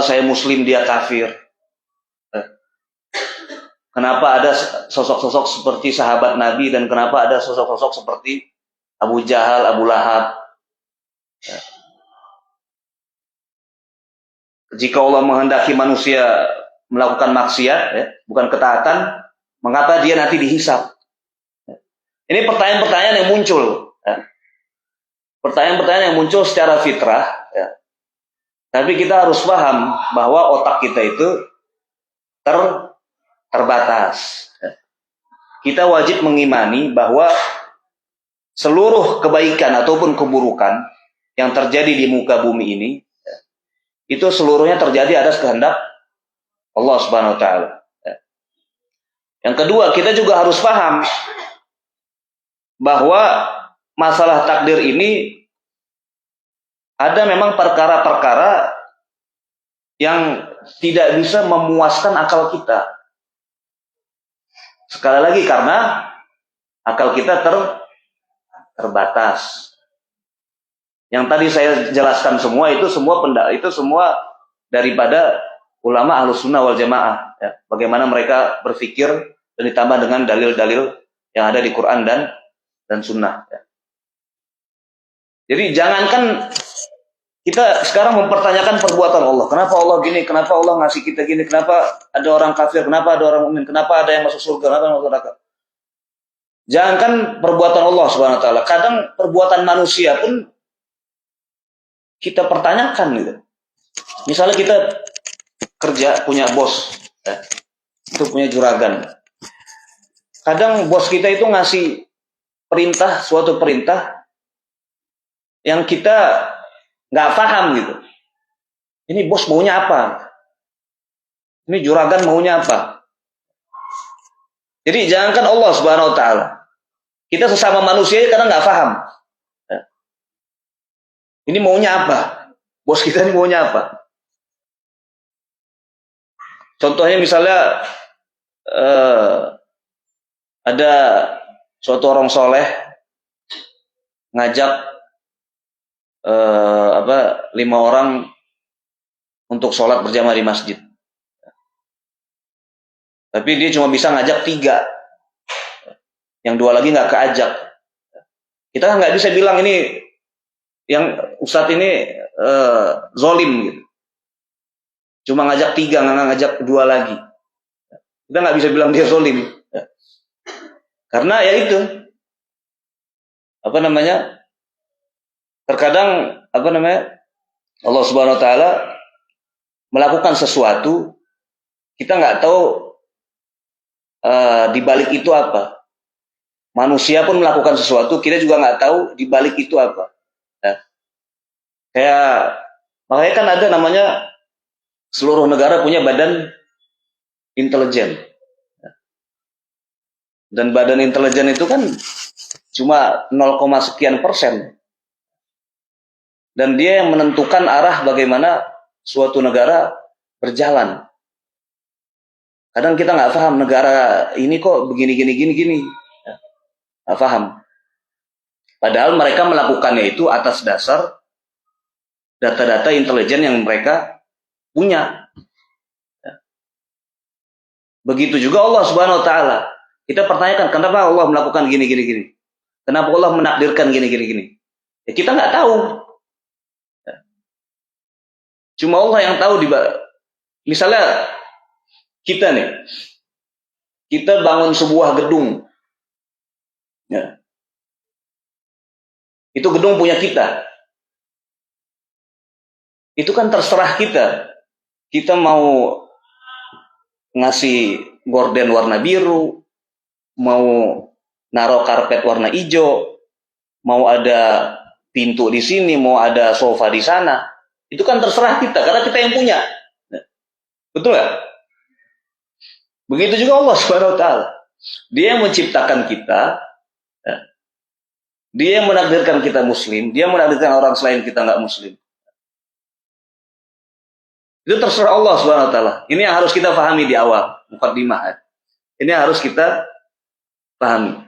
saya muslim dia kafir? Kenapa ada sosok-sosok seperti sahabat Nabi dan kenapa ada sosok-sosok seperti Abu Jahal, Abu Lahab? Jika Allah menghendaki manusia melakukan maksiat, bukan ketaatan, mengapa dia nanti dihisab? Ini pertanyaan-pertanyaan yang muncul. Pertanyaan-pertanyaan yang muncul secara fitrah. Tapi kita harus paham bahwa otak kita itu terbatas. Kita wajib mengimani bahwa seluruh kebaikan ataupun keburukan yang terjadi di muka bumi ini, itu seluruhnya terjadi atas kehendak Allah Subhanahu wa taala. Yang kedua, kita juga harus paham bahwa masalah takdir ini ada memang perkara-perkara yang tidak bisa memuaskan akal kita. Sekali lagi karena akal kita terbatas. Yang tadi saya jelaskan semua itu semua daripada ulama Ahlussunnah wal Jamaah. Bagaimana mereka berpikir dan ditambah dengan dalil-dalil yang ada di Quran dan Sunnah. Jadi jangankan kita sekarang mempertanyakan perbuatan Allah. Kenapa Allah gini? Kenapa Allah ngasih kita gini? Kenapa ada orang kafir? Kenapa ada orang mukmin? Kenapa ada yang masuk surga? Kenapa yang masuk neraka? Jangankan perbuatan Allah Subhanahu wa taala, kadang perbuatan manusia pun kita pertanyakan gitu. Misalnya kita kerja punya bos, itu punya juragan. Kadang bos kita itu ngasih suatu perintah yang kita nggak paham gitu. Ini bos maunya apa? Ini juragan maunya apa? Jadi jangankan Allah Subhanahu wa taala, kita sesama manusia kadang nggak paham. Ini maunya apa? Bos kita ini maunya apa? Contohnya misalnya ada suatu orang soleh ngajak 5 orang untuk sholat berjamaah di masjid. Tapi dia cuma bisa ngajak 3. Yang 2 lagi nggak keajak. Kita kan nggak bisa bilang ini yang ustadz ini zolim gitu. Cuma ngajak 3, nggak ngajak 2 lagi. Kita nggak bisa bilang dia zolim. Karena ya itu. Terkadang Allah Subhanahu wa taala melakukan sesuatu, kita nggak tahu di balik itu apa. Manusia pun melakukan sesuatu, kita juga nggak tahu di balik itu apa. Makanya kan ada namanya seluruh negara punya badan intelijen. Dan badan intelijen itu kan cuma 0, sekian %. Dan dia yang menentukan arah bagaimana suatu negara berjalan. Kadang kita nggak paham negara ini kok begini. Nggak paham. Padahal mereka melakukannya itu atas dasar data-data intelijen yang mereka punya. Begitu juga Allah Subhanahu wa taala. Kita pertanyakan kenapa Allah melakukan gini. Kenapa Allah menakdirkan gini. Ya, kita nggak tahu. Cuma Allah yang tahu. Misalnya kita bangun sebuah gedung. Ya. Itu gedung punya kita. Itu kan terserah kita. Kita mau ngasih gorden warna biru, mau naruh karpet warna hijau, mau ada pintu di sini, mau ada sofa di sana. Itu kan terserah kita, karena kita yang punya. Betul nggak? Begitu juga Allah Subhanahu Wa Taala. Dia yang menciptakan kita, dia yang menakdirkan kita muslim, dia menakdirkan orang selain kita nggak muslim. Itu terserah Allah Subhanahu Wa Taala. Ini yang harus kita pahami di awal, muqaddimah. Ini yang harus kita pahami.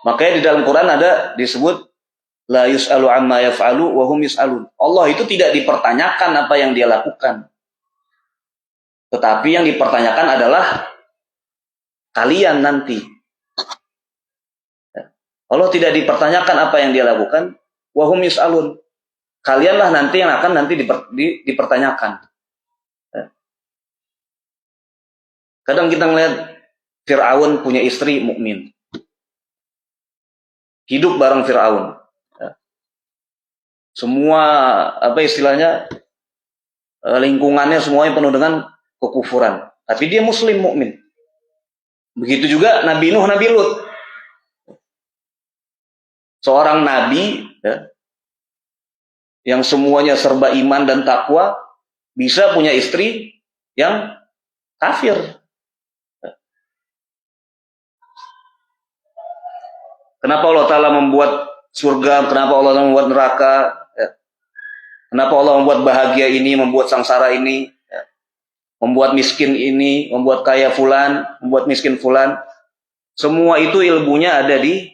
Makanya di dalam Quran ada disebut la yus'alu amma yaf'alu wa hum yus'alun. Allah itu tidak dipertanyakan apa yang dia lakukan. Tetapi yang dipertanyakan adalah kalian nanti. Allah tidak dipertanyakan apa yang dia lakukan, wa hum yus'alun. Kalianlah nanti yang akan nanti dipertanyakan. Kadang kita melihat Fir'aun punya istri mukmin. Hidup bareng Fir'aun. Semua apa istilahnya lingkungannya semuanya penuh dengan kekufuran. Tapi dia muslim mukmin. Begitu juga Nabi Nuh, Nabi Lut. Seorang nabi yang semuanya serba iman dan takwa bisa punya istri yang kafir. Kenapa Allah Ta'ala membuat surga? Kenapa Allah Ta'ala membuat neraka? Kenapa Allah membuat bahagia ini, membuat sangsara ini? Membuat miskin ini, membuat kaya fulan, membuat miskin fulan. Semua itu ilmunya ada di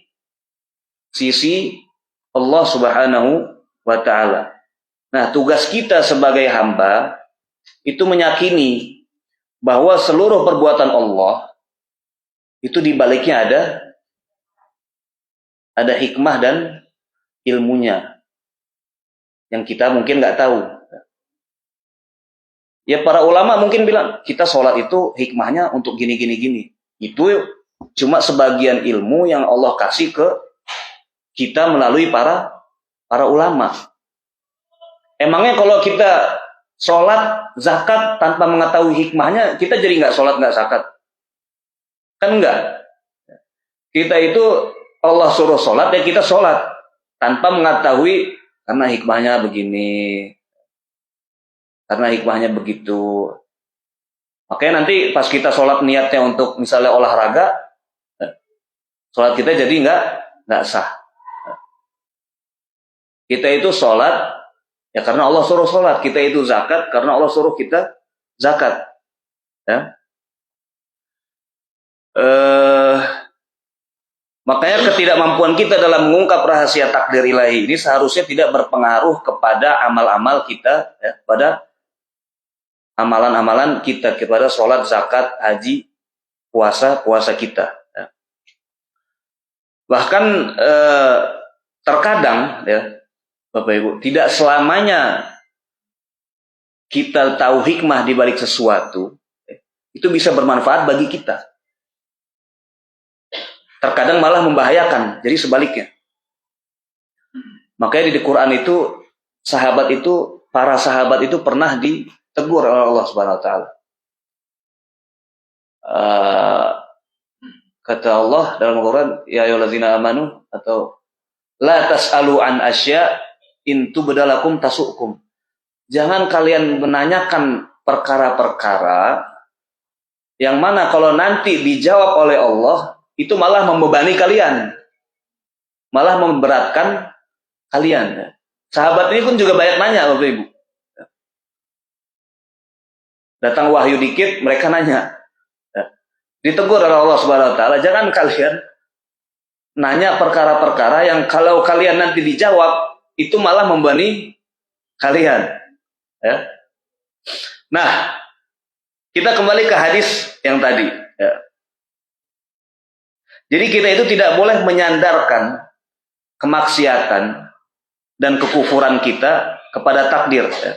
sisi Allah Subhanahu wa Ta'ala. Nah, tugas kita sebagai hamba itu meyakini bahwa seluruh perbuatan Allah itu di baliknya ada hikmah dan ilmunya yang kita mungkin nggak tahu. Ya para ulama mungkin bilang kita sholat itu hikmahnya untuk gini. Itu cuma sebagian ilmu yang Allah kasih ke kita melalui para ulama. Emangnya kalau kita sholat zakat tanpa mengetahui hikmahnya, kita jadi nggak sholat nggak zakat? Kan enggak. Kita itu Allah suruh sholat ya kita sholat tanpa mengetahui karena hikmahnya begini. Karena hikmahnya begitu. Makanya nanti pas kita sholat niatnya untuk misalnya olahraga, sholat kita jadi nggak sah. Kita itu sholat ya karena Allah suruh sholat. Kita itu zakat karena Allah suruh kita zakat. Ya. Makanya ketidakmampuan kita dalam mengungkap rahasia takdir ilahi ini seharusnya tidak berpengaruh kepada amal-amal kita, ya, pada amalan-amalan kita kepada sholat, zakat, haji, puasa kita. Ya. Bahkan terkadang, ya, Bapak Ibu, tidak selamanya kita tahu hikmah di balik sesuatu, ya, itu bisa bermanfaat bagi kita. Terkadang malah membahayakan, jadi sebaliknya. Makanya di Quran itu, para sahabat itu pernah ditegur oleh Allah Subhanahu Wa Taala. Kata Allah dalam Al-Quran, ya ayyuhallazina amanu, atau la tas'alu an asya in tubdalakum tasukum. Jangan kalian menanyakan perkara-perkara yang mana kalau nanti dijawab oleh Allah itu malah membebani kalian, malah memberatkan kalian. Sahabat ini pun juga banyak nanya, Bapak Ibu. Datang wahyu dikit, mereka nanya. Ditegur oleh Allah Subhanahu Wa Taala, jangan kalian nanya perkara-perkara yang kalau kalian nanti dijawab itu malah membebani kalian. Ya. Nah, kita kembali ke hadis yang tadi. Ya. Jadi kita itu tidak boleh menyandarkan kemaksiatan dan kekufuran kita kepada takdir. Ya.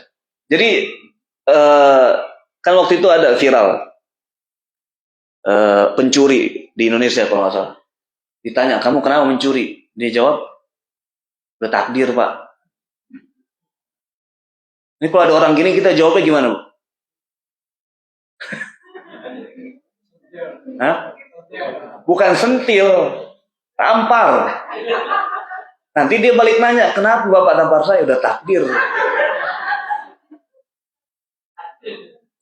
Jadi kan waktu itu ada viral pencuri di Indonesia kalau nggak salah. Ditanya, kamu kenapa mencuri? Dia jawab, udah takdir Pak. Ini kalau ada orang gini kita jawabnya gimana, Bu? Hah? Bukan sentil, tampar. Nanti dia balik nanya, kenapa Bapak tampar saya? Udah takdir.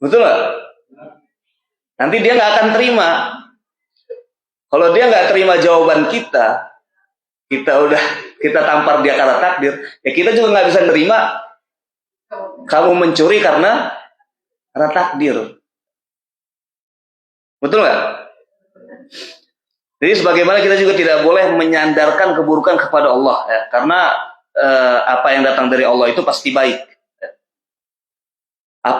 Betul nggak? Nanti dia nggak akan terima. Kalau dia nggak terima jawaban kita kita tampar dia karena takdir, ya kita juga nggak bisa nerima kamu mencuri karena takdir. Betul nggak? Jadi sebagaimana kita juga tidak boleh menyandarkan keburukan kepada Allah, ya, karena apa yang datang dari Allah itu pasti baik.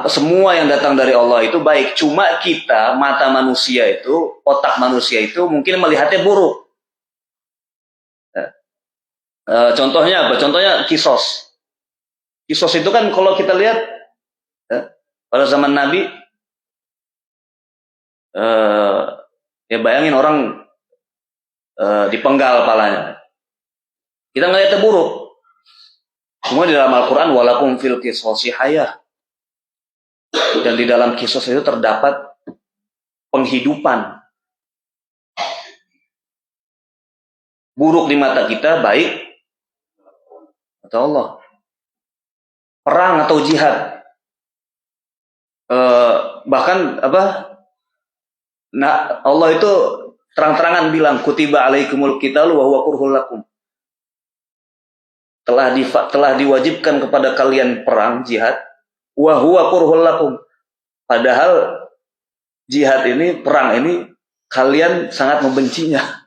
Semua yang datang dari Allah itu baik. Cuma kita, mata manusia itu, otak manusia itu mungkin melihatnya buruk. Contohnya apa? Contohnya kisos. Kisos itu kan kalau kita lihat pada zaman Nabi, ya bayangin orang dipenggal palanya. Kita ngeliatnya buruk. Semua di dalam Al-Quran, walakum fil kisosi hayah. Dan di dalam kisos itu terdapat penghidupan. Buruk di mata kita, baik atau Allah. Perang atau jihad. Bahkan nah, Allah itu terang-terangan bilang, kutiba alaikumul qitalu wa huwa kurhul lakum. Telah diwajibkan kepada kalian perang, jihad, wa huwa kurhul lakum. Padahal jihad ini, perang ini, kalian sangat membencinya.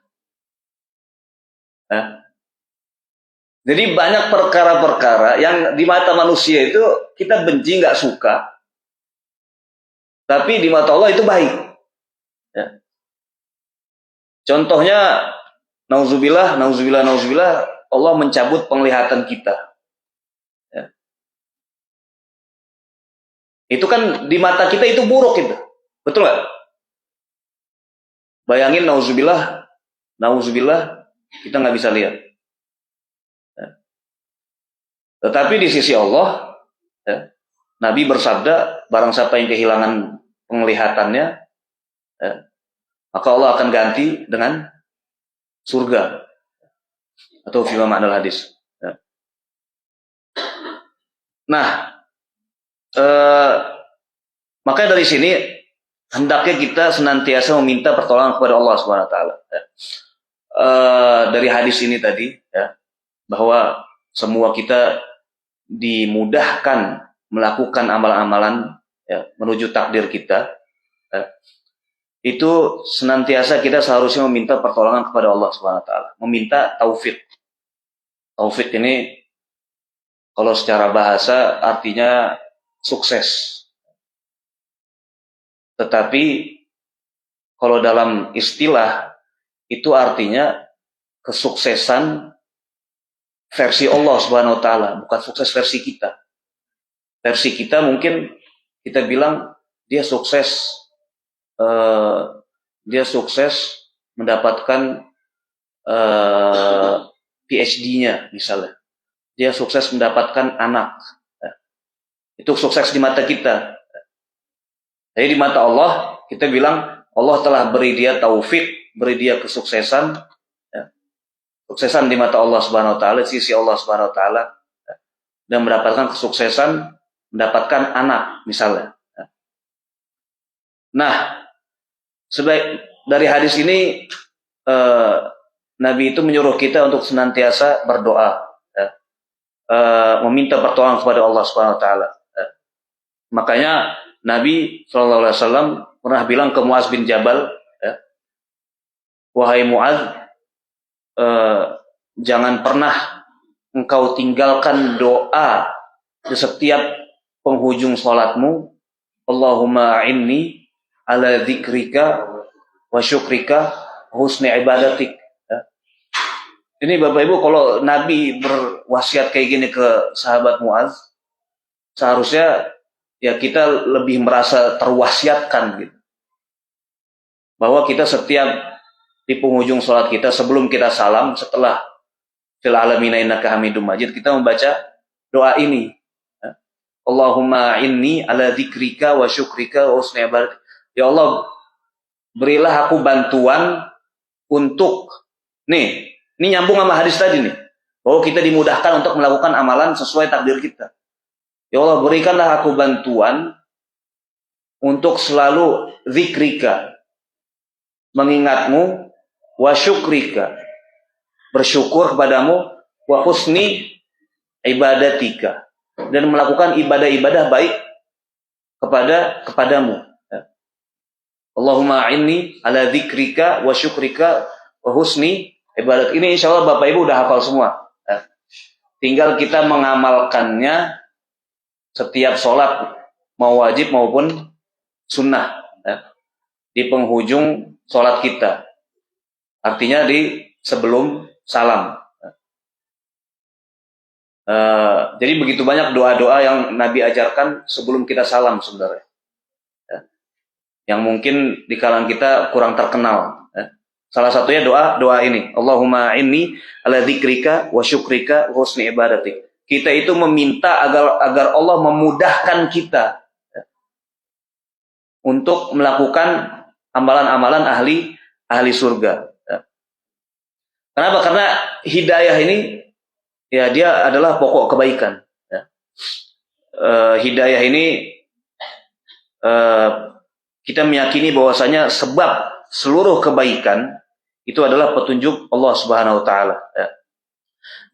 Jadi banyak perkara-perkara yang di mata manusia itu kita benci, nggak suka, tapi di mata Allah itu baik. Ya. Contohnya, nauzubillah, Allah mencabut penglihatan kita. Ya. Itu kan di mata kita itu buruk itu, betul nggak? Bayangin nauzubillah, kita nggak bisa lihat. Ya. Tetapi di sisi Allah, ya, Nabi bersabda, barang siapa yang kehilangan penglihatannya, ya, maka Allah akan ganti dengan surga. Atau fima ma'nal hadis. Ya. Nah, makanya dari sini hendaknya kita senantiasa meminta pertolongan kepada Allah Subhanahu wa taala. Ya. Dari hadis ini tadi, ya, bahwa semua kita dimudahkan melakukan amalan-amalan, ya, menuju takdir kita, ya, itu senantiasa kita seharusnya meminta pertolongan kepada Allah Subhanahu wa taala, meminta taufik. Taufik ini kalau secara bahasa artinya sukses. Tetapi kalau dalam istilah itu artinya kesuksesan versi Allah Subhanahu wa taala, bukan sukses versi kita. Versi kita mungkin kita bilang dia sukses mendapatkan PhD-nya misalnya. Dia sukses mendapatkan anak. Itu sukses di mata kita. Jadi di mata Allah kita bilang Allah telah beri dia taufik, beri dia kesuksesan. Suksesan di mata Allah Subhanahu wa taala, sisi Allah Subhanahu wa taala, dan mendapatkan kesuksesan mendapatkan anak misalnya. Nah, dari hadis ini Nabi itu menyuruh kita untuk senantiasa berdoa, ya, meminta pertolongan kepada Allah Subhanahu wa taala. Makanya Nabi SAW pernah bilang ke Muaz bin Jabal, ya, wahai Muaz, jangan pernah engkau tinggalkan doa di setiap penghujung sholatmu. Allahumma a'inni ala dzikrika wa syukrika husni ibadatik. Ya. Ini Bapak Ibu, kalau Nabi berwasiat kayak gini ke sahabat Muaz, seharusnya ya kita lebih merasa terwasiatkan gitu. Bahwa kita setiap di penghujung sholat kita, sebelum kita salam, setelah fil alamina innaka hamidum majid, kita membaca doa ini. Allahumma inni ala dzikrika wa syukrika wa husni ibadatik. Ya Allah, berilah aku bantuan untuk ini nyambung sama hadis tadi nih, bahwa kita dimudahkan untuk melakukan amalan sesuai takdir kita. Ya Allah, berikanlah aku bantuan untuk selalu zikrika, mengingatmu, wa syukrika, bersyukur kepadamu, wa husni ibadatika, dan melakukan ibadah-ibadah baik kepadamu. Allahumma inni ala dzikrika wa syukrika wa husni ibadat. Ini insya Allah Bapak Ibu udah hafal semua. Tinggal kita mengamalkannya setiap sholat, mau wajib maupun sunnah, di penghujung sholat kita. Artinya di sebelum salam. Jadi begitu banyak doa-doa yang Nabi ajarkan sebelum kita salam sebenarnya, yang mungkin di kalangan kita kurang terkenal. Salah satunya doa ini, Allahumma inni ala dzikrika wa syukrika wa husni ibadatik. Kita itu meminta agar Allah memudahkan kita untuk melakukan amalan-amalan ahli surga. Kenapa? Karena hidayah ini ya dia adalah pokok kebaikan. Hidayah ini kita meyakini bahwasanya sebab seluruh kebaikan itu adalah petunjuk Allah Subhanahu wa taala.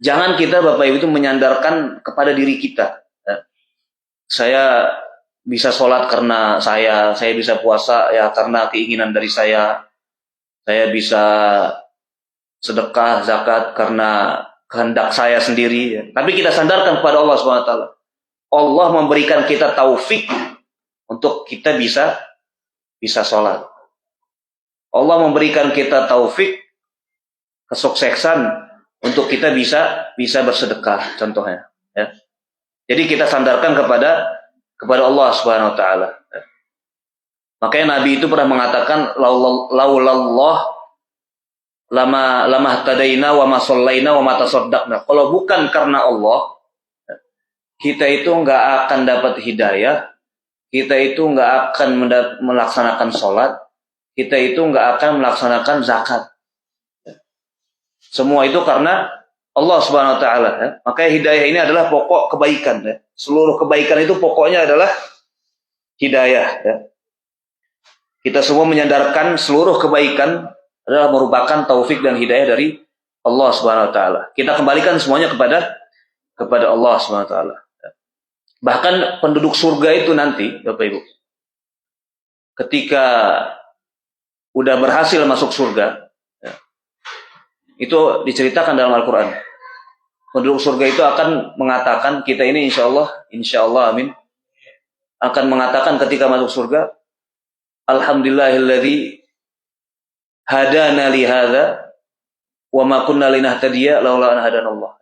Jangan kita Bapak Ibu itu menyandarkan kepada diri kita. Saya bisa sholat karena saya bisa puasa ya karena keinginan dari saya bisa sedekah, zakat karena kehendak saya sendiri. Tapi kita sandarkan kepada Allah Subhanahu wa taala. Allah memberikan kita taufik untuk kita bisa sholat. Allah memberikan kita taufik, kesuksesan untuk kita bisa bersedekah contohnya. Ya. Jadi kita sandarkan kepada Allah Subhanahu wa taala. Makanya Nabi itu pernah mengatakan laulallah lama tadaina wa ma shallaina wa ma tasaddaqna. Kalau bukan karena Allah, kita itu enggak akan dapat hidayah, kita itu enggak akan melaksanakan sholat, kita itu enggak akan melaksanakan zakat. Semua itu karena Allah Subhanahu wa taala. Makanya hidayah ini adalah pokok kebaikan. Seluruh kebaikan itu pokoknya adalah hidayah. Kita semua menyandarkan seluruh kebaikan adalah merupakan taufik dan hidayah dari Allah Subhanahu wa taala. Kita kembalikan semuanya kepada Allah Subhanahu wa taala. Bahkan penduduk surga itu nanti, Bapak Ibu, ketika udah berhasil masuk surga, itu diceritakan dalam Al-Quran. Penduduk surga itu akan mengatakan, kita ini insya Allah, amin, akan mengatakan ketika masuk surga, Alhamdulillahilladzi hadana li hadza wa ma kunna linahtadiya laula an hadanallah.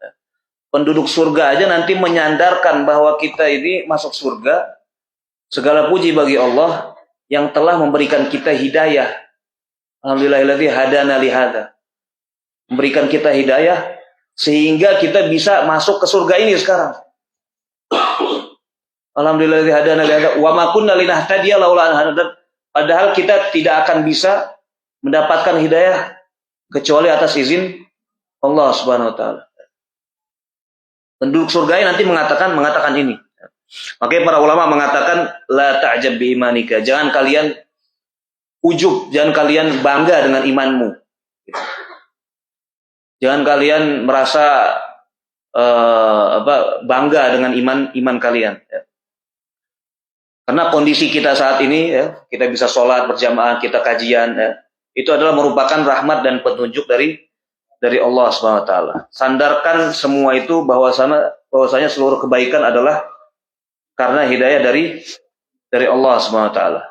Penduduk surga aja nanti menyandarkan bahwa kita ini masuk surga. Segala puji bagi Allah yang telah memberikan kita hidayah. Alhamdulillahilladzi hadana li hadza. Memberikan kita hidayah sehingga kita bisa masuk ke surga ini sekarang. Alhamdulillahilladzi hadana li hadza wa ma kunna linahtadiya laula an hadanallah. Padahal kita tidak akan bisa mendapatkan hidayah kecuali atas izin Allah Subhanahu wa taala. Penduduk surga nanti mengatakan ini. Makanya para ulama mengatakan la ta'jab bi imanika. Jangan kalian ujub, jangan kalian bangga dengan imanmu. Jangan kalian merasa bangga dengan iman kalian. Karena kondisi kita saat ini, kita bisa sholat berjamaah, kita kajian, itu adalah merupakan rahmat dan petunjuk dari Allah Subhanahu wa taala. Sandarkan semua itu bahwasanya seluruh kebaikan adalah karena hidayah dari Allah Subhanahu wa taala.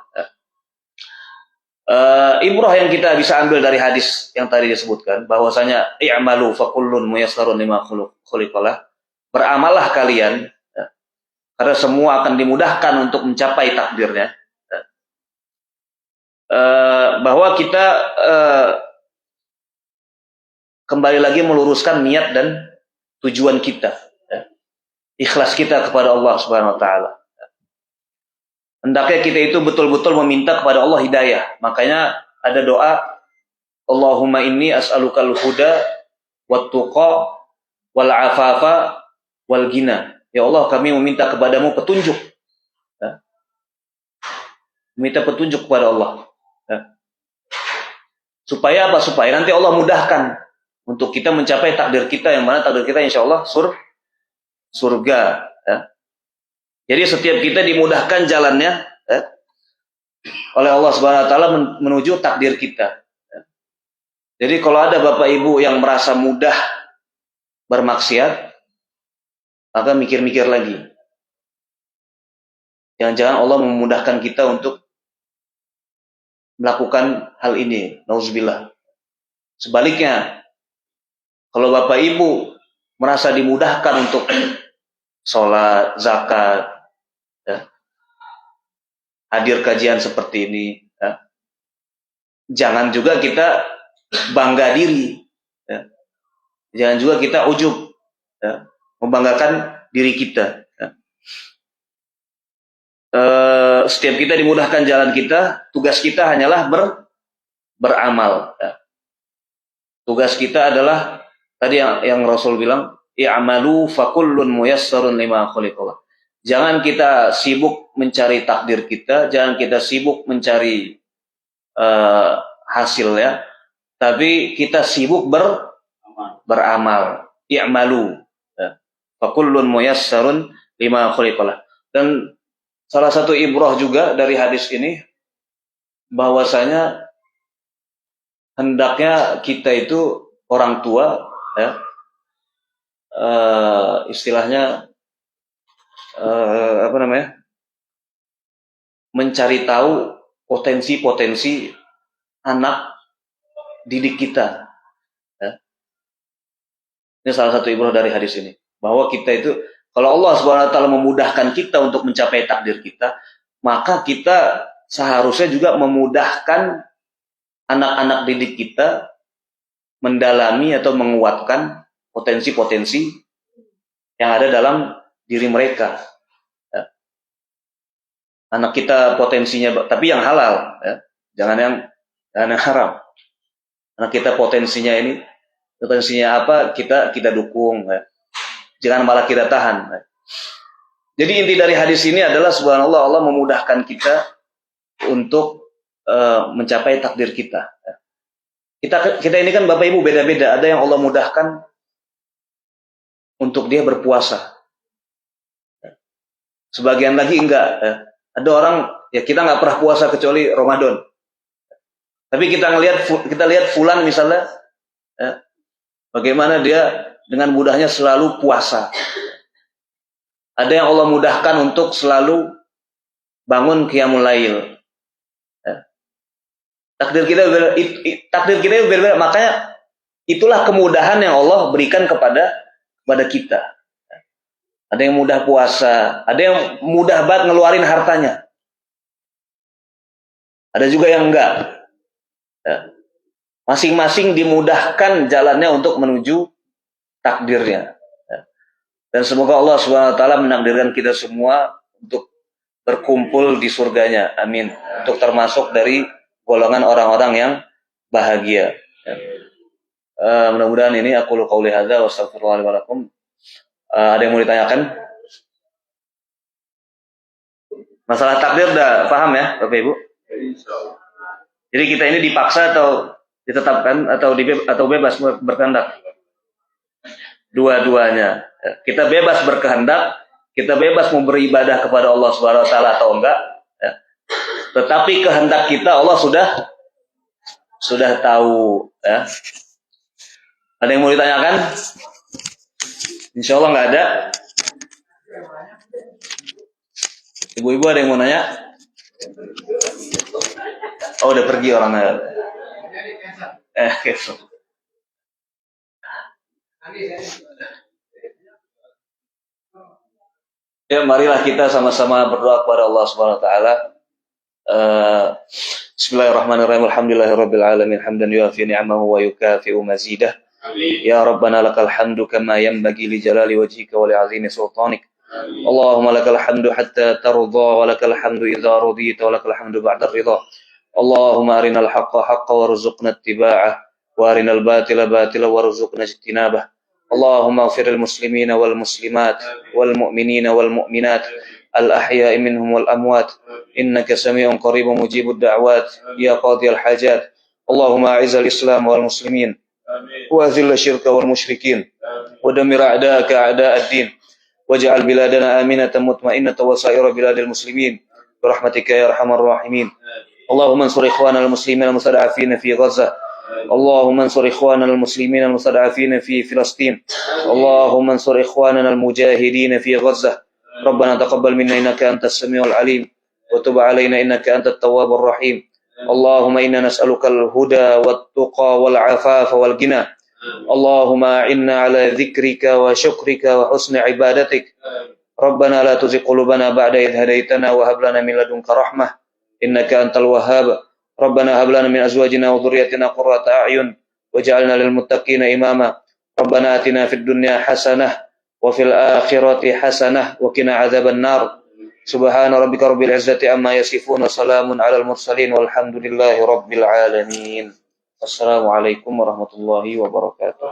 Ibrah yang kita bisa ambil dari hadis yang tadi disebutkan bahwasanya i'malu fakullun muyassarun lima khuliqalah. Beramallah kalian karena semua akan dimudahkan untuk mencapai takdirnya. Bahwa kita kembali lagi meluruskan niat dan tujuan kita. ikhlas kita kepada Allah Subhanahu wa taala. Hendaknya kita itu betul-betul meminta kepada Allah hidayah. Makanya ada doa, Allahumma inni as'alukal huda wat tuqa wal afafa wal ghina. Ya Allah, kami meminta kepadamu petunjuk. Ya. Meminta petunjuk kepada Allah. Ya. Supaya apa? Supaya nanti Allah mudahkan untuk kita mencapai takdir kita, yang mana takdir kita insya Allah surga. Ya. Jadi setiap kita dimudahkan jalannya oleh Allah Subhanahu wa taala menuju takdir kita. Jadi kalau ada Bapak Ibu yang merasa mudah bermaksiat, maka mikir-mikir lagi. Jangan-jangan Allah memudahkan kita untuk melakukan hal ini. Nauzubillah. Sebaliknya, kalau Bapak Ibu merasa dimudahkan untuk sholat, zakat, ya, hadir kajian seperti ini, ya, jangan juga kita bangga diri, ya. Jangan juga kita ujub, ya, membanggakan diri kita. Ya. Setiap kita dimudahkan jalan kita, tugas kita hanyalah beramal. Ya. Tugas kita adalah tadi yang Rasul bilang, i'malu fakullun muyassarun lima khuliqallah. Jangan kita sibuk mencari takdir kita, jangan kita sibuk mencari hasil, ya. Tapi kita sibuk beramal. I'malu. Ya. Fakullun muyassarun lima khuliqallah. Dan salah satu ibrah juga dari hadis ini, bahwasanya hendaknya kita itu orang tua, ya, istilahnya mencari tahu potensi-potensi anak didik kita. Ya. Ini salah satu ibrah dari hadis ini, bahwa kita itu, kalau Allah Subhanahu wa taala memudahkan kita untuk mencapai takdir kita, maka kita seharusnya juga memudahkan anak-anak didik kita mendalami atau menguatkan potensi-potensi yang ada dalam diri mereka. Ya. Anak kita potensinya, tapi yang halal, ya. Jangan yang haram. Anak kita potensinya apa, kita dukung, ya. Jangan malah kita tahan. Ya. Jadi inti dari hadis ini adalah, subhanallah, Allah memudahkan kita untuk mencapai takdir kita. Ya. Kita ini kan Bapak Ibu beda-beda. Ada yang Allah mudahkan untuk dia berpuasa. Sebagian lagi enggak. Ya. Ada orang, ya kita nggak pernah puasa kecuali Ramadan. Tapi kita lihat fulan misalnya, ya, bagaimana dia dengan mudahnya selalu puasa. Ada yang Allah mudahkan untuk selalu bangun qiyamul lail. Ya. Takdir kita berbeda. Makanya itulah kemudahan yang Allah berikan kepada kita. Ada yang mudah puasa, ada yang mudah banget ngeluarin hartanya. Ada juga yang enggak. Ya. Masing-masing dimudahkan jalannya untuk menuju takdirnya. Ya. Dan semoga Allah Subhanahu wa taala menakdirkan kita semua untuk berkumpul di surganya. Amin. Untuk termasuk dari golongan orang-orang yang bahagia. Ya. Mudah-mudahan ini aku qauli hadza wa astaghfirullahi wa lakum. Ada yang mau ditanyakan? Masalah takdir udah paham ya, Bapak Ibu? Jadi kita ini dipaksa atau ditetapkan atau bebas berkehendak? Dua-duanya. Kita bebas berkehendak, kita bebas mau beribadah kepada Allah Subhanahu wa taala atau enggak, ya. Tetapi kehendak kita Allah sudah tahu, ya. Ada yang mau ditanyakan? Insya Allah nggak ada. Ibu-ibu ada yang mau nanya? Oh, udah pergi orangnya. Ya, marilah kita sama-sama berdoa kepada Allah Subhanahu wa taala. Bismillahirrahmanirrahim. Alhamdulillahirabbil alamin hamdan yuafi ni'amahu wa yukafi'u mazidah. Ya Rabbana lakal hamdu kama yanbaghi li jalali wajhika wa li 'azimi sultanik. اللهم لك الحمد حتى ترضى ولك الحمد إذا رضيت ولك الحمد بعد الرضا. اللهم أرنا الحق حقا وارزقنا اتباعه وأرنا الباطل باطلا وارزقنا اجتنابه. اللهم اغفر المسلمين والمسلمات والمؤمنين والمؤمنات الأحياء منهم والأموات إنك سميع قريب مجيب الدعوات يا قاضي الحاجات. اللهم أعز الإسلام والمسلمين وأذل الشرك والمشركين ودمر أعداءك أعداء الدين واجعل بلادنا آمنة مطمئنة وسائر بلاد المسلمين برحمتك يا أرحم الراحمين. اللهم انصر إخواننا المسلمين المستضعفين في غزة. اللهم انصر إخواننا المسلمين المستضعفين في فلسطين. اللهم انصر إخواننا المجاهدين في غزة. ربنا تقبل منا إنك أنت السميع العليم وتب علينا إنك أنت التواب الرحيم. اللهم إنا نسألك الهدى والتقى والعفاف والغنى. اللهم أعنا على ذكرك وشكرك وحسن عبادتك. ربنا لا تزغ قلوبنا بعد إذ هديتنا وهب لنا من لدنك رحمة إنك أنت الوهاب. ربنا هب لنا من أزواجنا وذريتنا قرة أعين واجعلنا للمتقين إماما. ربنا آتنا في الدنيا حسنة وفي الآخرة حسنة وقنا عذاب النار. سبحان ربك رب العزة عما يصفون وسلام على المرسلين والحمد لله رب العالمين. Assalamualaikum warahmatullahi wabarakatuh.